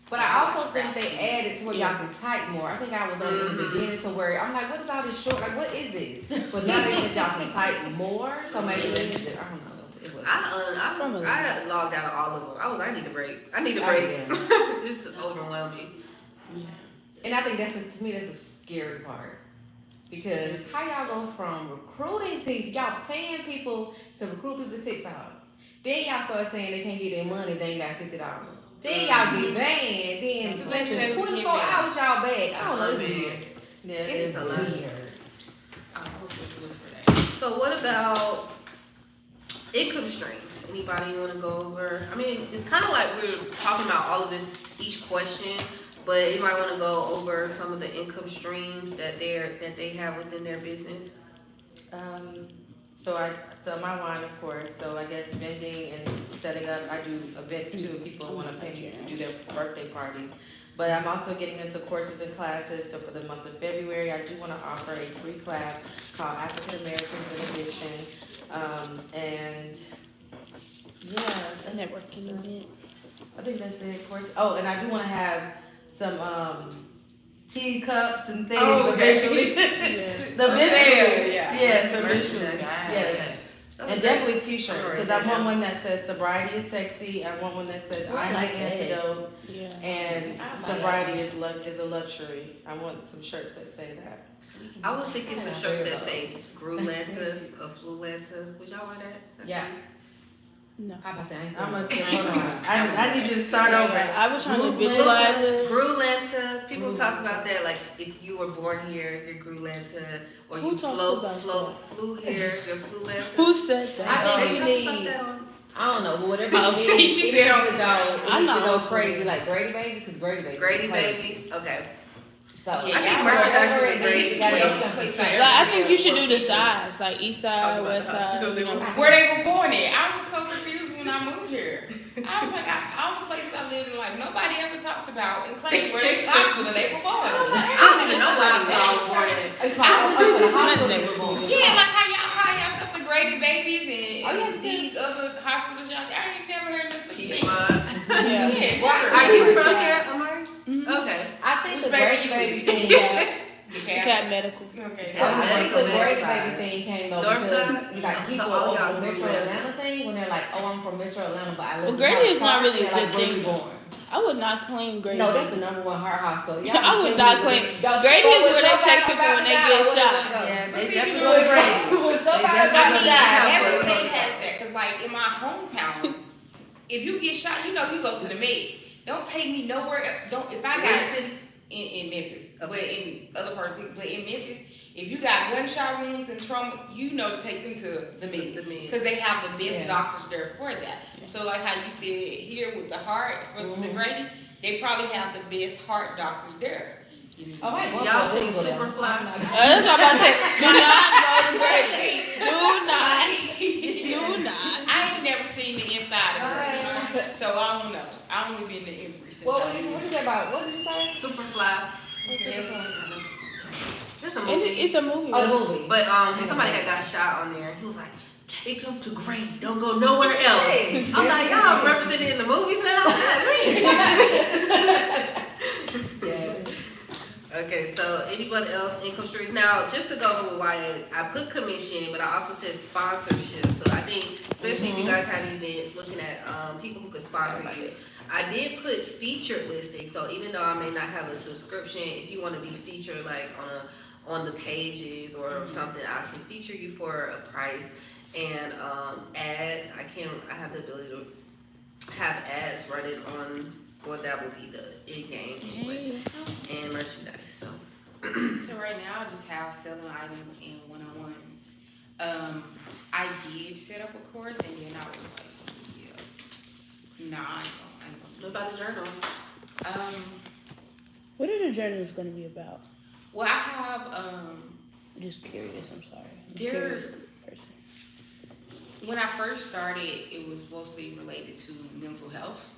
But I also think they added to where y'all can type more. I think I was on in the beginning to where I'm like, what is all this short? Like, what is this? But now they said y'all can type more, so maybe this is it. I don't know. It was. I logged out of all of them. I need a break. I need a Oh, break. yeah. It's overwhelming. yeah. And I think to me that's a scary part. Because how y'all go from recruiting people, y'all paying people to recruit people to TikTok. Then y'all start saying they can't get their money, they ain't got $50. Then y'all get banned. Then less than 24 hours y'all back. I don't know, it's weird. Yeah, It's a lot. weird. I was just looking for that. So what about income streams? Anybody want to go over? I mean, it's kind of like we're talking about all of this, each question, but anybody want to go over some of the income streams that they have within their business? So I sell my wine, of course. So I guess vending and setting up. I do events too. If people want to pay me to do their birthday parties. But I'm also getting into courses and classes. So for the month of February, I do want to offer a free class called African Americans in Addiction. And yeah, that's- Networking event. I think that's it. Of course. Oh, and I do want to have some tea cups and things eventually. Eventually. Yes, eventually. Yes. And definitely t-shirts, because I want one that says sobriety is sexy. I want one that says Oh, I I'm like the that. antidote, Yeah. and I buy sobriety is a luxury. I want some shirts that say that. I was thinking some shirts that say Screwlanta or Flulanta. Would y'all wear that? Yeah. No. How about saying? I'm gonna hold on. I need you to start over. I was trying to Movement. visualize it. Grulanta. People talk about that, like if you were born here, you're Grulanta, or Who you talks about flew here, you're Flulanta. Who said that? I think They you talk about need. that on- I don't know, but whatever Oh, you see, need, she it said needs to go. It I'm needs to not go on crazy, Twitter. like Grady Baby, because Grady Baby. Grady is crazy. Baby. Okay. So I think whatever merchandise it is a great needs, you gotta way. go someplace else. Like, I think you should do the sides, like East Side, West Side. You know. Where they were born at. I was so confused when I moved here. I was like, all the places I lived in, like nobody ever talks about and claims where they hospital they were born. I don't even know why you all were born in. It's my hospital they were born. Yeah, like how y'all call yourself the Grady Babies and Oh, yeah, these other hospitals y'all. I ain't never heard of such a thing. Yeah. Yeah, Are you from here, Amari? Mhm. Okay. I think the Which Grady baby Baby you thing. Okay. Cat Medical. Okay. So I think the North Grady side. Baby thing came though North because side? you got So people all over y'all from Metro Grady Atlanta thing when they're like, oh, I'm from Metro Atlanta, but I live Well, in Grady Hyde is not Park, really a they're like, good where thing. you born? I would not claim Grady. No, that's the #1 heart hospital. Y'all I would can not tell me claim. don't Grady go is with where they somebody take people about when to they die, get or where shot. they gonna go. Yeah, they But see, definitely you know what's great. When somebody They about to definitely die, have Every one. state has that, cause like in my hometown, if you get shot, you know you go to the med. Don't take me nowhere. Don't if I got in Memphis, but in other parts, but in Memphis, if you got gunshot wounds and trauma, you know to take them to the med, because they have the best Yeah. doctors there for that. Yeah. So like how you said here with the heart for the Grady, they probably have the best heart doctors there. Oh, I ain't Y'all going seen to Superfly? That's what I'm about to say. Do not go to Grady. Do not. I ain't never seen the inside of Grady, so I don't know. I only been to Emory since What I did was you say about, what did you say? Superfly. What's that? It's a And movie. it's a movie. Oh, the movie. But somebody had got shot on there. He was like, take them to Grady. Don't go nowhere else. I'm like, y'all represented in the movies now? Okay, so anybody else income streams? Now, just to go over why I put commission, but I also said sponsorship. So I think, especially if you guys have events, looking at people who could sponsor you. I did put featured listing. So even though I may not have a subscription, if you want to be featured like on the pages or something, I can feature you for a price. And ads, I have the ability to have ads running on. Well, that would be the in-game anyway, and merchandise. So. So right now I just have selling items and one-on-ones. I did set up a course and then I was like, yeah, nah, I ain't What about the journals? What are the journals going to be about? Well, I have Just curious. I'm sorry. There's- Curious person. when I first started, it was mostly related to mental health.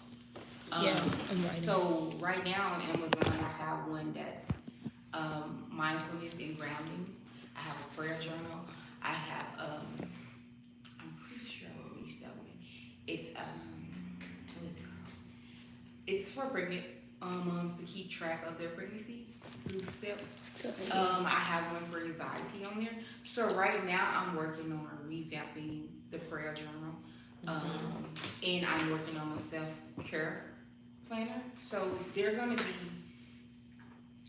Yeah, I'm writing. So right now on Amazon, I have one that's mindfulness and grounding. I have a prayer journal. I have I'm pretty sure I released that one. It's what is it called? It's for pregnant moms to keep track of their pregnancy through the steps. I have one for anxiety on there. So right now I'm working on revamping the prayer journal. And I'm working on a self-care planner. So they're gonna be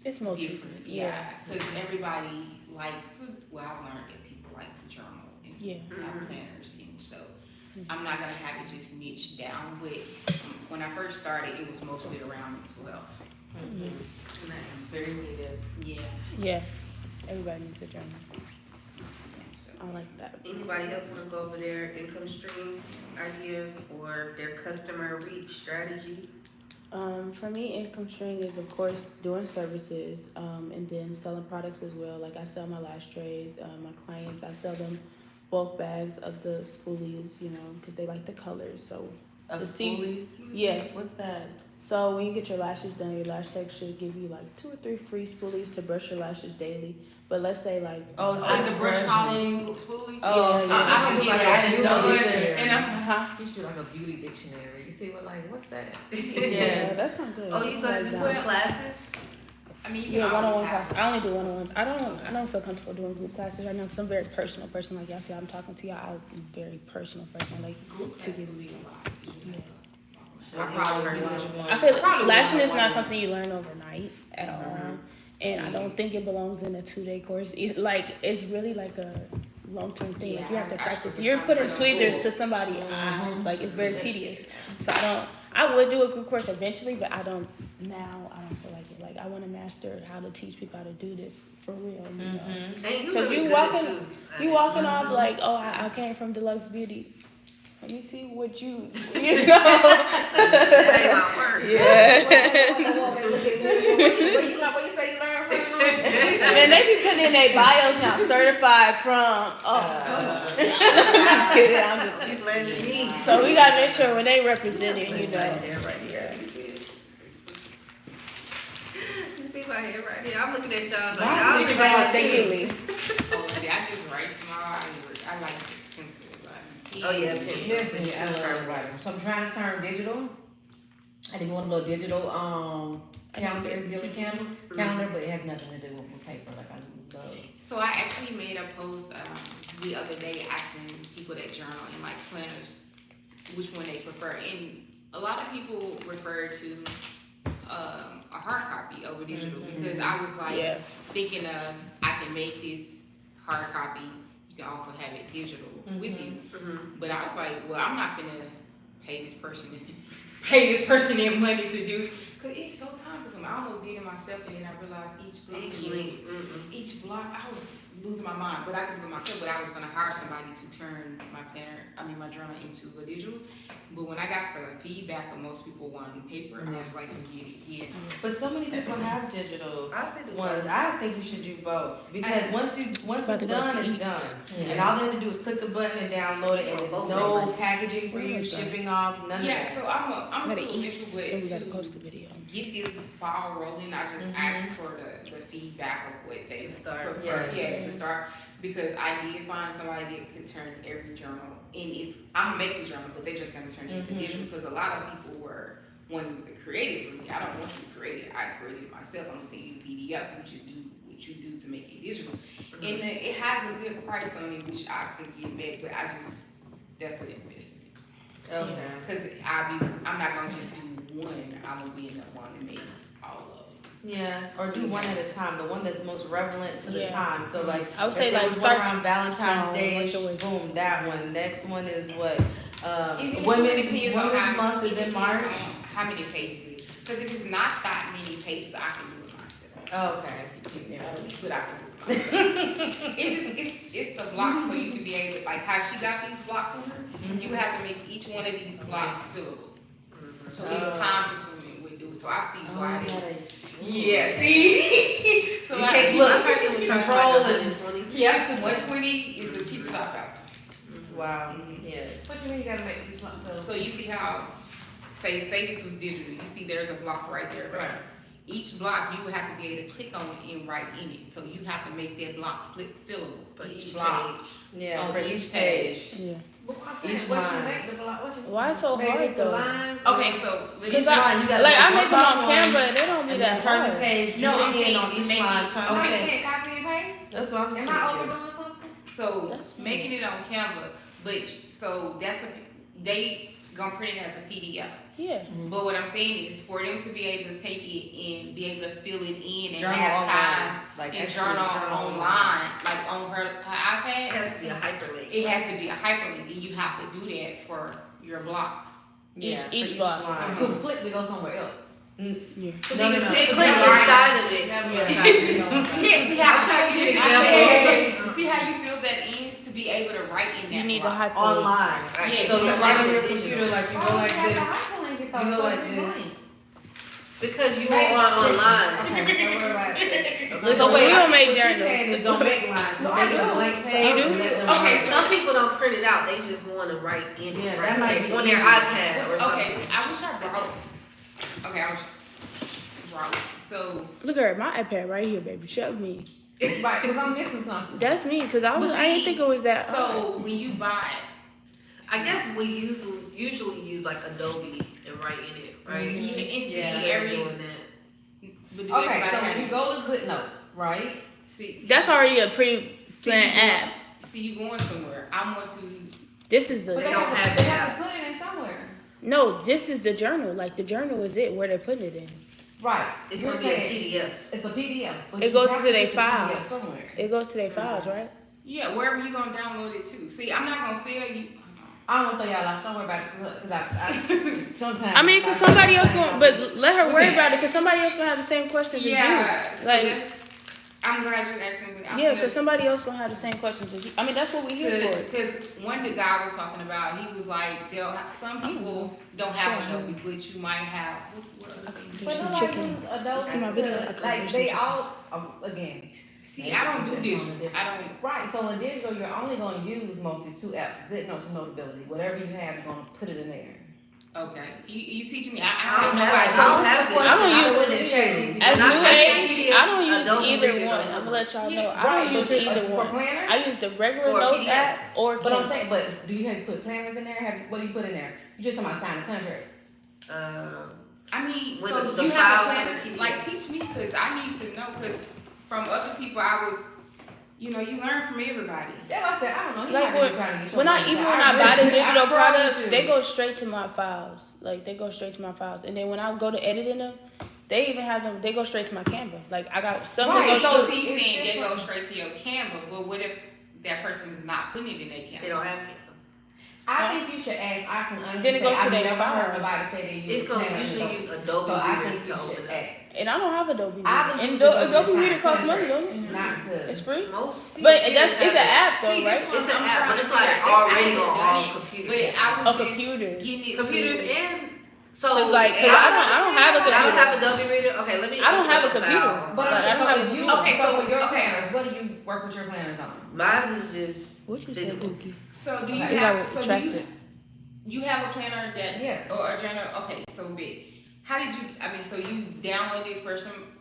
It's multi. different. Yeah. Because everybody likes to, well, I've learned that people like to journal and have planners. And so I'm not gonna have it just niche down, but when I first started, it was mostly around mental health. Nice. Very needed. Yeah. Yeah. Everybody needs a journal. So, I like that. Anybody else want to go over their income stream ideas or their customer reach strategy? For me, income stream is of course doing services, and then selling products as well. Like I sell my lash trays, my clients, I sell them bulk bags of the spoolies, you know, because they like the colors. So Of the spoolies? spoolies? Yeah. What's that? So when you get your lashes done, your lash tech should give you like 2 or 3 free spoolies to brush your lashes daily. But let's say like like the brush hauling spoolie? Oh, yeah. I don't get that. beauty Done, dictionary. and I'm You should do like a beauty dictionary. You see what, like, what's that? yeah, that's not good. Oh, you go to do Like, classes? I mean, you yeah, can one-on-one always have- classes. I only do one-on-one. I don't feel comfortable doing group classes right now because I'm a very personal person. Like y'all see, I'm talking to y'all. I'm a very personal person. Like Group to give classes me. be a lot. I probably I feel Probably lashing is one-on-one. not something you learn overnight at all, and I don't think it belongs in a 2-day course. It's really like a long-term thing. Like you have to Yeah, I practice. actually You're was putting trying to tweezers school. to somebody's eyes. Like it's very tedious. So I would do a group course eventually, but I don't feel like it. Like I want to master how to teach people how to do this for real. You know? And you 'Cause really you good walking- too. You walking off like, oh, I came from Deluxe Beauty. Let me see what you know. That ain't my work. Yeah. Where you say you learned from? Man, they be putting in their bios now, certified from. I'm just kidding. I'm just You blaming me. So we gotta make sure when they representing, you know. Right there, right here. You see my hair right here? I'm looking at y'all like Wow, y'all think think about about thinking too. Oh, see, I just write small. I like pencils. Oh yeah, Listen, I love writing. So I'm trying to turn digital. I didn't want to go digital calendar is Gilly calendar, but it has nothing to do with paper. Like I love. So I actually made a post the other day asking people that journal and like planners which one they prefer, and a lot of people refer to a hard copy over digital because I was like thinking of I can make this hard copy. You can also have it digital with you, but I was like, well, I'm not gonna pay this person their money to do it because it's so time consuming. I almost did it myself, and then I realized each block, I was losing my mind, but I could do it myself. But I was gonna hire somebody to turn my journal into a digital. But when I got the feedback of most people wanting paper, I was like, forget it. Yeah. But so many people have digital I say do ones. both. I think you should do both because once it's About to go done, to it's eat. done. Yeah. And all they have to do is click a button and download it, and there's no packaging for you, Almost done. shipping off, none of Yeah, that. so I'm Gotta still eat, eventual, then we gotta but post to the video. get this ball rolling, I just asked for the feedback of what they start. prefer. Yeah, to start. Because I did find somebody that could turn every journal, and I'm gonna make the journal, but they're just gonna turn it into digital. Because a lot of people were one to create it for me. I don't want you to create it. I created it myself. I'm gonna send you the PDF. You just do what you do to make it digital. And then it has a good price on it, which I could get back, but that's an investment. Okay. Because I'm not gonna just do one. I'm gonna be in the one to make all of them. Yeah, or do one at a time, the one that's most relevant to the Yeah. time. So like, I would if say there like was one start around Valentine's small, Day, work your way. boom, that one. Next one is what? Even if Women's it depends on Women's Month is it in depends March. on how many pages it is. Because if it's not that many pages, I can do it myself. Okay. But I can do it myself. It's the blocks, so you can be able, like how she got these blocks on her, you have to make each one of these blocks fillable. So it's time consuming with do. So I see why they. Yeah, see? So You I can't One look, person was charged control like it. 120. Yeah, 120 is the cheapest I found. Wow, yes. What you mean you gotta make these blocks? So you see how, say this was digital, you see there's a block right there, right? Each block you would have to be able to click on it and write in it. So you have to make that block fillable for each block. Yeah, On for each page. Yeah. Each What line. you make the block? What you Why so maybe hard it's the though? lines? Okay, so Cause Each line, you gotta like I make make them one on by one, Canva, they don't be and that then turn the hard. page. No, I'm in saying on you each make line. it- Turn Oh, the you okay. page. can't copy and paste? That's what I'm Am saying. I overdoing something? So making it on Canva, but so they gonna print it as a PDF. Yeah. But what I'm saying is for them to be able to take it and be able to fill it in and Journal have time online. Like and actually journal online, like on her It iPad, has to be a hyperlink. it has to be a hyperlink, and you have to do that for your blocks. Yeah, Each for block. line. To click to go somewhere else. Yeah. So No, you no, no. click Right. inside of it. Yes, see how I'm trying to get you example. see how you fill that in to be able to write in that You need to block. hyperlink. Online. Yeah, So you you can write write on your it computer digital. like you go Oh, like you have this. to hyperlink it though. You go so like it's this. blank. Because you Maybe- are on online. Okay, don't worry about it. Listen, So wait, we I don't think make what you're journals. saying is don't make lines. No, Just I make a do. blank page. You do? and let them Okay, write. Some people don't print it out. They just want to write in it, Yeah, right that might there be on their easy. iPad or something. Okay, I wish I brought. Okay, I wish brought. So Look at her, my iPad right here, baby. Show me. Right, because I'm missing something. That's me, cause I But didn't see, think it was that hard. so when you buy I guess we usually use like Adobe and write in it, right? yeah, and see Yeah, every doing that. but do Okay, everybody so have when you go to GoodNote, right? see That's already a pre-planned See, app. See you going somewhere. I want to This is But the they don't have have to, they that. have to put it in somewhere. no. This is the journal. Like the journal is it where they're putting it in. Right. It's You're gonna be a saying PDF. it's a PDF. But It you goes have to their put the PDF files. somewhere. It goes to their files, right? yeah, wherever you gonna download it to. See, I'm not gonna sell you. I don't throw y'all off. Don't worry about it because I sometimes. I mean, cause somebody else going, but let her worry about it, cause somebody else gonna have the same questions Yeah, as so you. Like, that's- I'm glad you're asking me. I'm yeah, gonna- cause somebody else gonna have the same questions as you. I mean, that's what we here for. Because one the guy was talking about, he was like, some people don't have Sure. Adobe, but you might have. What other things? But Some nobody chicken. uses Adobe. See my video? I to- could Like do they some all again. See, I don't do digital. I don't. Right. So in digital, you're only going to use mostly two apps: GoodNotes and Notability. Whatever you have, you're going to put it in there. Okay, you teaching me? I I have don't no have idea. I don't have this. I don't use wouldn't change. As Not new like age, I don't use Adobe either Reader one. or I'm gonna nothing. let y'all know. I Right, don't use but either for one. planners. I use the regular For notes PDF. app or But I'm Canva. saying, but do you have put planners in there? What do you put in there? You just talking about signing contracts. I mean, With so the you have a files planner? and the Like, teach me, cause I need to know. Cause from other people, I was, you learn from everybody. That's what I said. I don't know. You Like might be when- trying to get your When I money even back. when I buy the really- digital I promise products, you. they go straight to my files. Like they go straight to my files, and then when I go to editing them, they even have them. They go straight to my Canva. Like I got some Right, that go So straight. he's it's saying they go different. straight to your Canva, but what if that person is not putting it in their Canva? They don't have I think you should ask. I can honestly Then it say goes to I've their never heard files. nobody say they use It's gonna planners and usually Adobe. use Adobe So I Reader think you to should open it. ask. And I don't have Adobe Reader. I would And use Adobe to Reader sign costs money, contracts, don't it? not to. It's free. Most But computers that's it's an have app though, See, right? this it. It's an I'm app, trying but to it's figure like out. already I on haven't all done it, computers. But I was Oh, just computers. getting it Computers to- and so 'Cause, like, 'cause I don't have a I don't computer. have Adobe Reader. Okay, let me. I don't open have up a computer. file. But Like, I don't so have if a you, Okay, so so- for your okay. planners, what do you work with your planners on? Mine is just What you said, digital. Dookie? So do you Okay. have? You gotta So track do it. you have a planner that's Yeah. or a journal? Okay, so big. How did you? I mean, so you downloaded it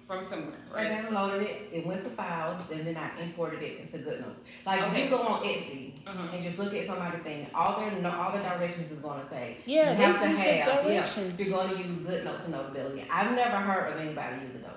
from somewhere, I right? downloaded it, it went to files, and then I imported it into GoodNotes. Like, if Okay. you go on Etsy Uh-huh. and just look at somebody's thing, all the directions is gonna say, Yeah, you they have to use the have, directions. you're gonna use GoodNotes and Notability. I've never heard of anybody use Adobe.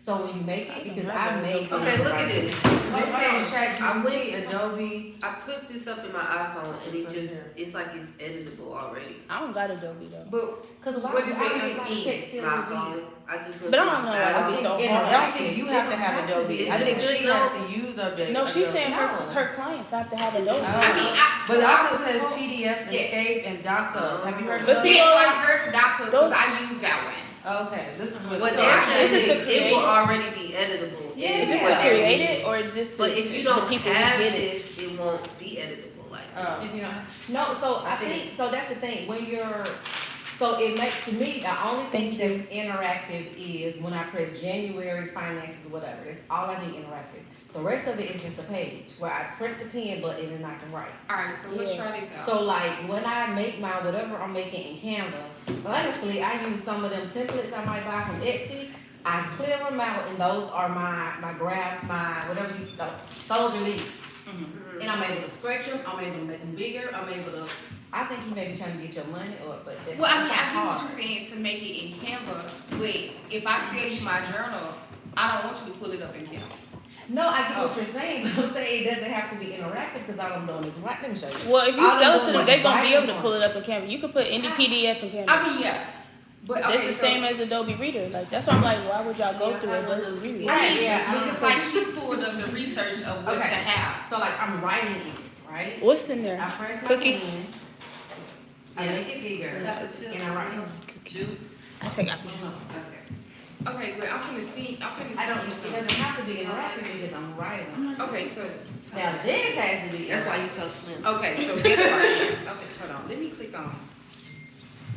So when you make it, because I made Okay, look at this. They say I ChatGPT, went- Adobe. I put this up in my iPhone and it's like it's editable already. I don't got Adobe though. But, cause why What would is I it make my in text feel My weird? phone. I just went But I to don't my know why files. it'd be so I hard. don't think you have to have Adobe. Is I it think good she though? has to use Adobe. No, she's saying No. her clients have to have Adobe. I mean, But it I also was says told- PDF, Yes. Escape, and DocHub. Have you heard of But those? see, Yes, I heard the DocHub because those- I use that one. Okay, this is what. What so they're I- saying This is is to it create will it? already be editable. Yeah. Is this What to they- create it or is this to But if you the don't people who have get it? this, it won't be editable like that. Oh. If you don't, no, so I think, so that's the thing, when you're, so it makes, to me, the only thing Thank that's interactive is when I press January finances, whatever, that's all I need interactive. The rest of it is just a page where I press the pen button and I can write. Alright, so let's Yeah. try this out. So like, when I make my, whatever I'm making in Canva, honestly, I use some of them templates I might buy from Etsy, I clear them out and those are my graphs, my, whatever you, those are these. Mhm. And I'm able to stretch them, I'm able to make them bigger, I'm able to, I think you may be trying to get your money or, but that's Well, I mean, not I get hard. what you're saying to make it in Canva, but if I sell you my journal, I don't want you to pull it up in Canva. No, I get what you're saying, but I'm saying it doesn't have to be interactive, because all I'm doing is, let me show you. Well, if you All sell I'm it to doing them, is they're gonna be able to writing pull it up in Canva. You could put any PDF in Canva. I mean, yeah, but It's okay, the so, same as Adobe Reader. Like that's why I'm like, why would y'all go through Adobe Reader? Right, yeah, But I'm just just like she pulled up the research of what Okay. to have. So like, I'm writing it, right? What's in there? I press my Cookies. pen, I make it bigger, and I write. Juice. I'll take out. Okay, but I'm gonna see I don't, you it something. doesn't have to be interactive, because I'm writing. Okay, so, Now, this has to be. That's why you're so slim. okay, so this part, okay, hold on, let me click on.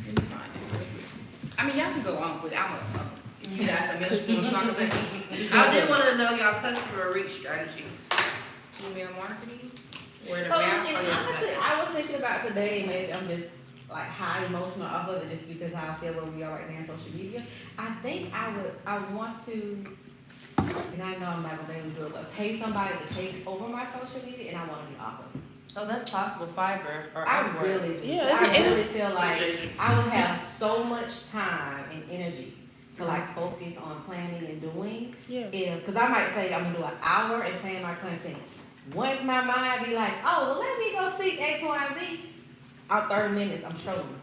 Let me find it real quick. I mean, y'all can go on, but I'm a, see that's a message you wanna talk about? I did want to know y'all customer reach strategy. Email marketing, word of So, mouth. and honestly, I was thinking about today, maybe I'm just like high emotional off of it just because how I feel where we are right now in social media. I think I want to, and I know I'm not gonna be able to do it, but pay somebody to take over my social media and I wanna be off of it. Oh, that's possible. Fiverr or I Upwork. really do. Yeah, I it is- really feel like I would have so much time and energy to like focus on planning and doing. Yeah. Cause I might say I'm gonna do an hour and plan my content. Once my mind be like, oh, well, let me go see X, Y, and Z. Out 30 minutes, I'm struggling.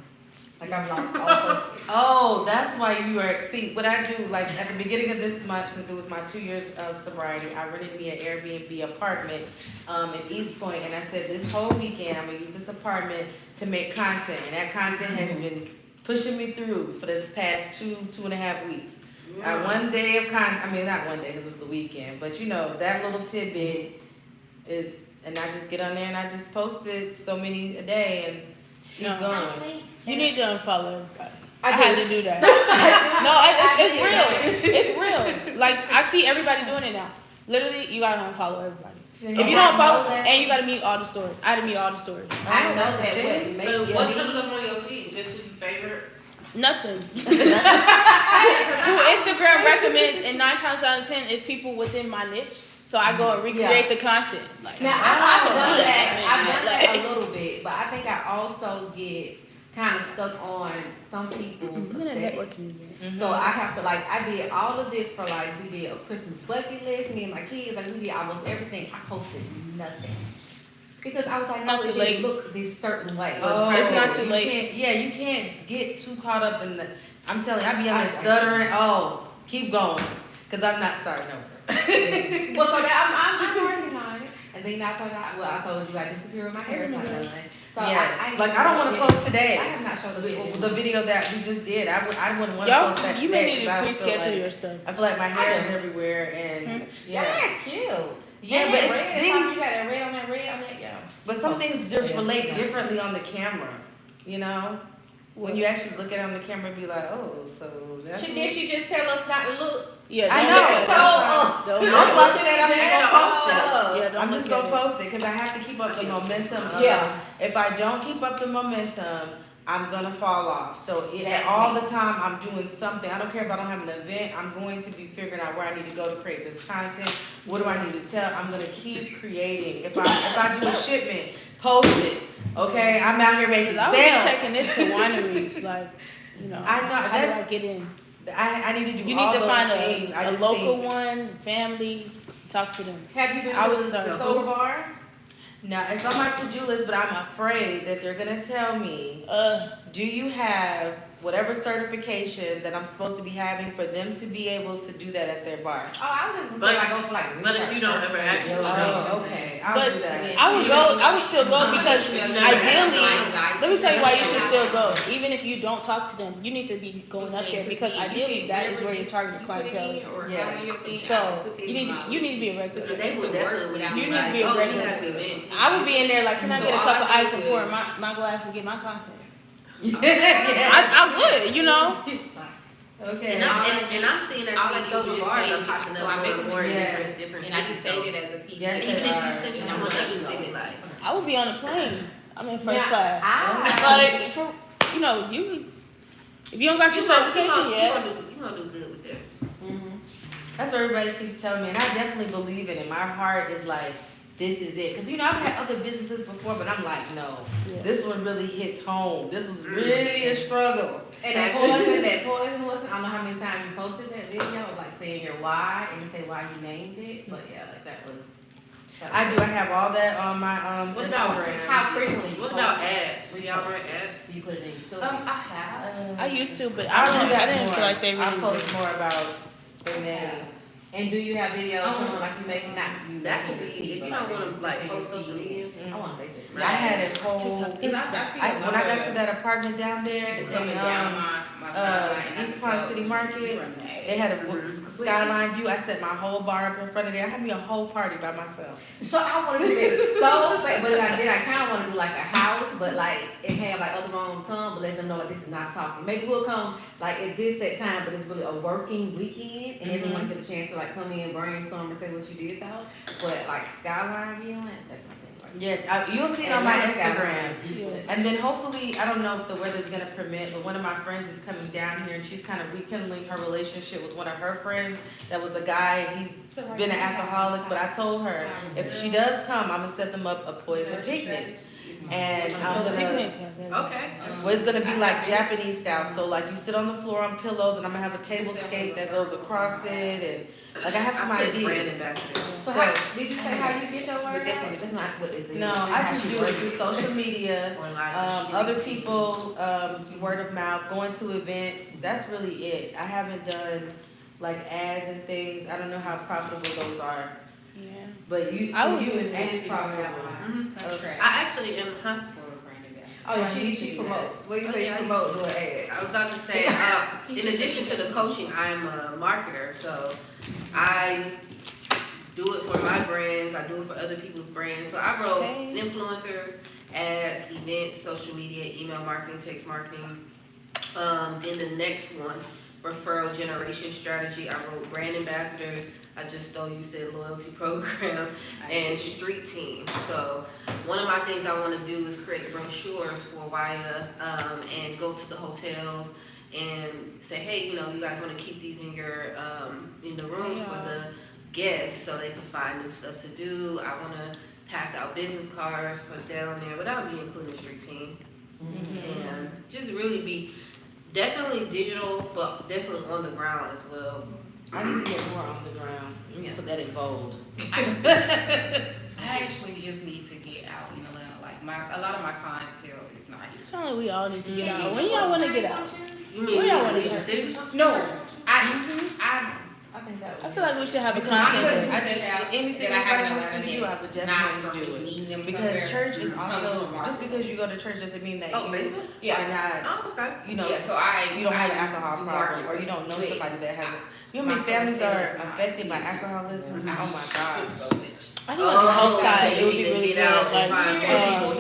Like I've lost all focus. Oh, that's why you were, see, what I do, like, at the beginning of this month, since it was my 2 years of sobriety, I rented me an Airbnb apartment, in East Point, and I said, this whole weekend, I'm gonna use this apartment to make content, and that content has been pushing me through for this past 2.5 weeks. One day of I mean, not one day, because it was the weekend, but you know, that little tidbit is, and I just get on there and I just post it so many a day and keep No. going. You need to unfollow everybody. I I had do. to do that. I No, it's real. Like I see everybody doing it now. Literally, you gotta unfollow everybody. If you I don't follow, know that. and you gotta mute all the stories. I had to mute all the stories. I know that what So makes what me. comes up on your feed? Just who you favorite? Nothing. Who Instagram recommends, and 9 times out of 10 is people within my niche. So I go and recreate the content. Like, Now I've done that. I've done that a little bit, but I think I also get kind of stuck on some people's aesthetics. networking. So I have to like, I did all of this for like, we did a Christmas bucket list, me and my kids, like we did almost everything. I posted nothing. Because I was like, Not no, too it late. didn't look this certain way. Oh, It's not too you late. can't- Yeah, you can't get too caught up in the, I'm telling you, I be on I- there stuttering, oh, keep going, cause I'm not starting over. Well, so that I'm working on it. And then I told you I disappear with my hair is not done. So Yes, like I don't wanna post I today, have not shown the video. the video that we just did, I wouldn't wanna post that Y'all, you may today, need 'cause to I feel pre-schedule like, your stuff. I feel like my hair is do. everywhere and, Yeah, yeah. it's cute. Yeah, And but that red, things, you got that red on that red on that, yeah. but some things just Yeah. relate differently on the camera, you know? When you actually look at it on the camera, be like, oh, so that's. She just tell us not to look. Yeah, I don't know, look at so, that. Don't I'm look at like that. that, I'm just gonna post it. Yeah, don't I'm look just gonna at it. post it because I have to keep up the momentum. Yeah. If I don't keep up the momentum I'm gonna fall off. So all the time I'm doing something. I don't care if I don't have an event. I'm going to be figuring out where I need to go to create this content. What do I need to tell? I'm gonna keep creating. If I do a shipment, post it. Okay, I'm out here making I sales. was taking this to wineries, like, I know, how do I get in? I need to do. You all need to those find things. a local one, family, talk to them. Have you been I to was the sober bar? No, it's on my to-do list, but I'm afraid that they're gonna tell me, do you have whatever certification that I'm supposed to be having for them to be able to do that at their bar? Oh, I was just gonna say, like, go for like. But if you don't ever actually Oh, okay, I'll But do that. I would still go because ideally, let me tell you why you should still go. Even if you don't talk to them, you need to be going up there because ideally that is where your target clientele is. So you need to be a regular. They would definitely. You need to be a regular. I would be in there like, can I get a cup of ice and pour in my glass and get my content? I would, you know. Okay. And I'm seeing that All I these do sober is bars say, are popping so up I make more and a more in yes. different And I just cities. say it as a people. Yes, Even if they you are. send it to I'm another like, city, like. I would be on a plane. I'm in first Yeah, class. Like, for, you, if you don't got your certification yet. You gonna do good with that. That's what everybody keeps telling me, and I definitely believe it. And my heart is like, this is it. Because, I've had other businesses before, but I'm like, no, this one really hits home. This was really a struggle. And that poison wasn't, I don't know how many times you posted that video, like saying your why, and you say why you named it, but yeah, like that was. I do. I have all that on my What about Instagram. How frequently? What about ads? Will y'all run ads? Do you put it in your story? I have. I used to, but I'll do that I didn't more. feel like they I'll really. post more about their name. And do you have videos showing like you make not you? That could be, if you don't want to like post social media. I want to say this. I had a whole. TikTok. When I got to that apartment down there in East Palm City Market, they had a skyline view. I set my whole bar up in front of there. I had me a whole party by myself. So I want to do that so bad, but I kind of want to do like a house, but like and have like other moms come, but let them know like this is not talking. Maybe we'll come like at this set time, but it's really a working weekend, and everyone get a chance to like come in, brainstorm, and say what you did though. But like skyline viewing, that's my thing. Right? Yes, you'll see it on my Instagram. Yeah. And then hopefully, I don't know if the weather's gonna permit, but one of my friends is coming down here and she's kind of rekindling her relationship with one of her friends that was a guy. He's been an alcoholic, but I told her if she does come, I'm gonna set them up a poison picnic. And I'm gonna, Okay. well, it's gonna be like Japanese style. So like you sit on the floor on pillows, and I'm gonna have a table scape that goes across it, and like I have some I put brand ideas. ambassadors. So how did you say how you get your word out? That's not what is it? No, I just do it through social media. Or like Other people, word of mouth, going to events. That's really it. I haven't done like ads and things. I don't know how profitable those are, Yeah. but you, I would to you, do it's Actually, profitable. I actually am, huh? Oh yeah, she promotes. What do you say you promote doing ads? I was about to say, in addition to the coaching, I'm a marketer, so I do it for my brands, I do it for other people's brands. So I wrote influencers, ads, events, social media, email marketing, text marketing. Then the next one, referral generation strategy, I wrote brand ambassadors. I just stole you said loyalty program and street team. So one of my things I want to do is create brochures for WIA and go to the hotels and say, hey, you guys want to keep these in your in the rooms for the guests so they can find new stuff to do. I want to pass out business cards, put that on there, but that would be including street team and just really be definitely digital, but definitely on the ground as well. I need to get more on the ground. Let me put that in bold. I actually just need to get out in Atlanta. Like a lot of my clientele is not here. It's only we all need to get out. When y'all want to get out? You Where y'all want to leave the go? city? No, I think that I feel like we should have a Because content. I day. Anything anybody wants me to do, I would definitely do it. Because church is also, just because you go to church doesn't mean that you are not, Oh, okay. you know, so you don't have an alcohol problem, or you don't know somebody that has it. You know how many families are affected by alcoholism? Oh my God. I think on the outside, it would be really good. Like,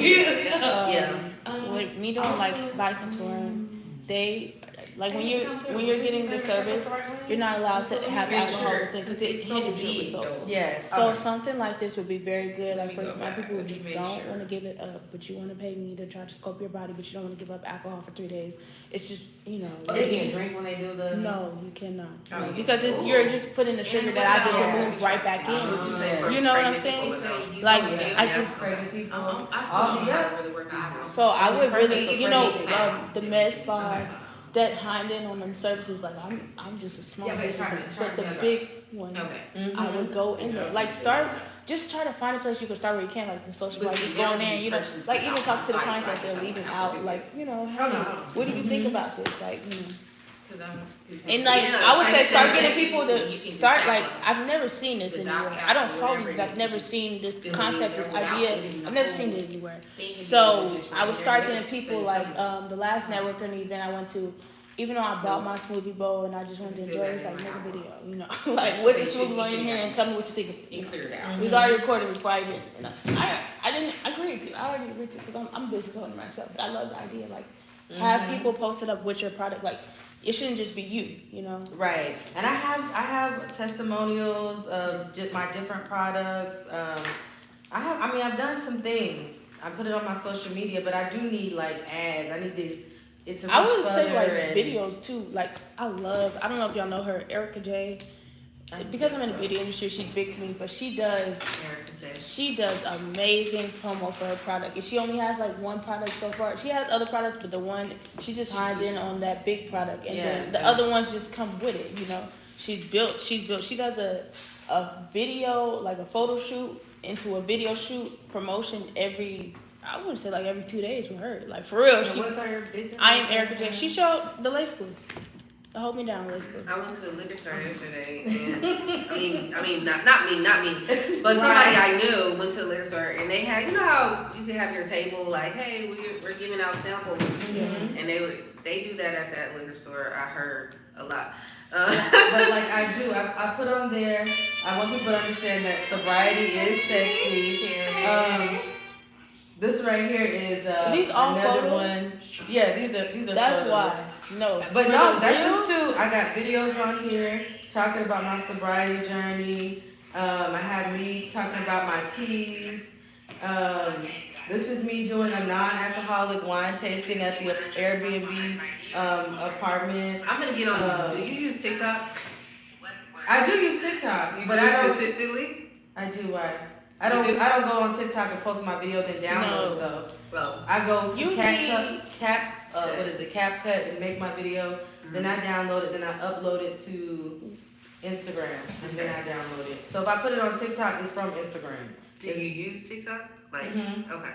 Yeah. with me doing like body contouring, they Like when you're getting the service, you're not allowed to have alcohol with it because it hinders your results. Yes. So something like this would be very good. Like for my people who just don't want to give it up, but you want to pay me to try to scope your body, but you don't want to give up alcohol for 3 days. It's just They can't drink when they do the. No, you cannot. Because you're just putting the sugar that I just removed right back in. You know what I'm saying? Like I just. I still don't know how to really work the alcohol. So I would really, the med spas that hind in on them services. Like I'm just a small business, but the big ones, I would go in there. Like just try to find a place you can start where you can, like the social media, just go in there, like even talk to the clients that they're leaving out, like, hey, what do you think about this? Like, and like I would say start getting people to start, like, I've never seen this anywhere. I don't follow you, but I've never seen this concept, this idea. I've never seen it anywhere. So I would start getting people like the last networking event I went to. Even though I bought my smoothie bowl and I just wanted to enjoy it, it was like, make a video, like, with the smoothie bowl in your hand and tell me what you think. It was already recorded before I did. I didn't agree to. I already agreed to because I'm a business owner myself. But I love the idea, like, have people posted up with your product. Like, it shouldn't just be you, Right. And I have testimonials of just my different products. I've done some things. I put it on my social media, but I do need like ads. I need to. I would say like videos too. Like I don't know if y'all know her, Erica J. Because I'm in the video industry, she's big to me, but she does amazing promo for her product. And she only has like one product so far. She has other products, but the one she just hides in on that big product, and then the other ones just come with it. She's built. She does a video, like a photo shoot into a video shoot promotion I wouldn't say like every 2 days with her. Like for real. What's her business? I am Erica J. She showed the lace glue. The Hold Me Down lace glue. I went to the liquor store yesterday, and I mean, not me, but somebody I knew went to the liquor store, and they had, how you can have your table, like, hey, we're giving out samples, and they do that at that liquor store. I heard a lot. But like I put on there. I want people to understand that sobriety is sexy. This right here is these all another photos? one. Yeah, these are That's photos. why. No. But no, that's just two. I got videos on here talking about my sobriety journey. I have me talking about my teas. This is me doing a non-alcoholic wine tasting at the Airbnb apartment. I'm gonna get on. Do you use TikTok? I do use TikTok, You but do I don't consistently. I do. Why? I don't go on TikTok and post my video then download it though. Well, I go to CapCut and make my video. Then I download it. Then I upload it to Instagram and then I download it. So if I put it on TikTok, it's from Instagram. do you use TikTok? Like, okay. What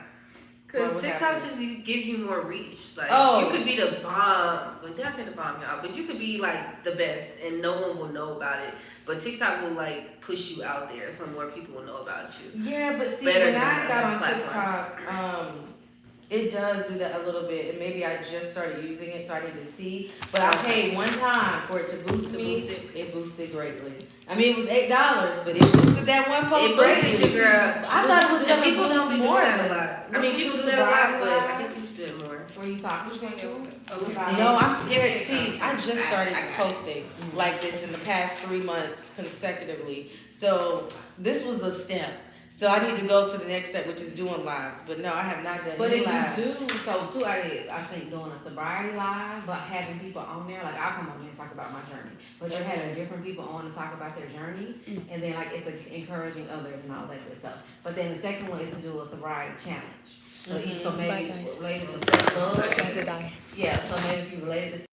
Because would TikTok happen? just gives you more reach. Like, Oh. you could be the bomb. Well, that's not the bomb, y'all. But you could be, like, the best, and no one will know about it. But TikTok will, like, push you out there so more people will know about you. Yeah, but see, Better when than I the got on platforms. TikTok, it does do that a little bit, and maybe I just started using it, so I need to see. But I paid one time for it to boost me. It boosted greatly. I mean, it was $8, but it boosted that one post It boosted greatly. you, girl. I thought it was gonna People don't boost be more doing than that a lot. I mean, people do that a lot, but I think you should do it more. Were you talking to her? No, I'm scared. See, I just started posting like this in the past 3 months consecutively. So this was a step. So I need to go to the next step, which is doing lives. But no, I have not done But any if lives. you do, so 2 ideas. I think doing a sobriety live, but having people on there, like I'll come on here and talk about my journey. But you're having different people on to talk about their journey, and then like it's like encouraging others and all that good stuff. But then the second one is to do a sobriety challenge. So maybe Black ice. related to self love. Like a diet. Yeah, so maybe if you related to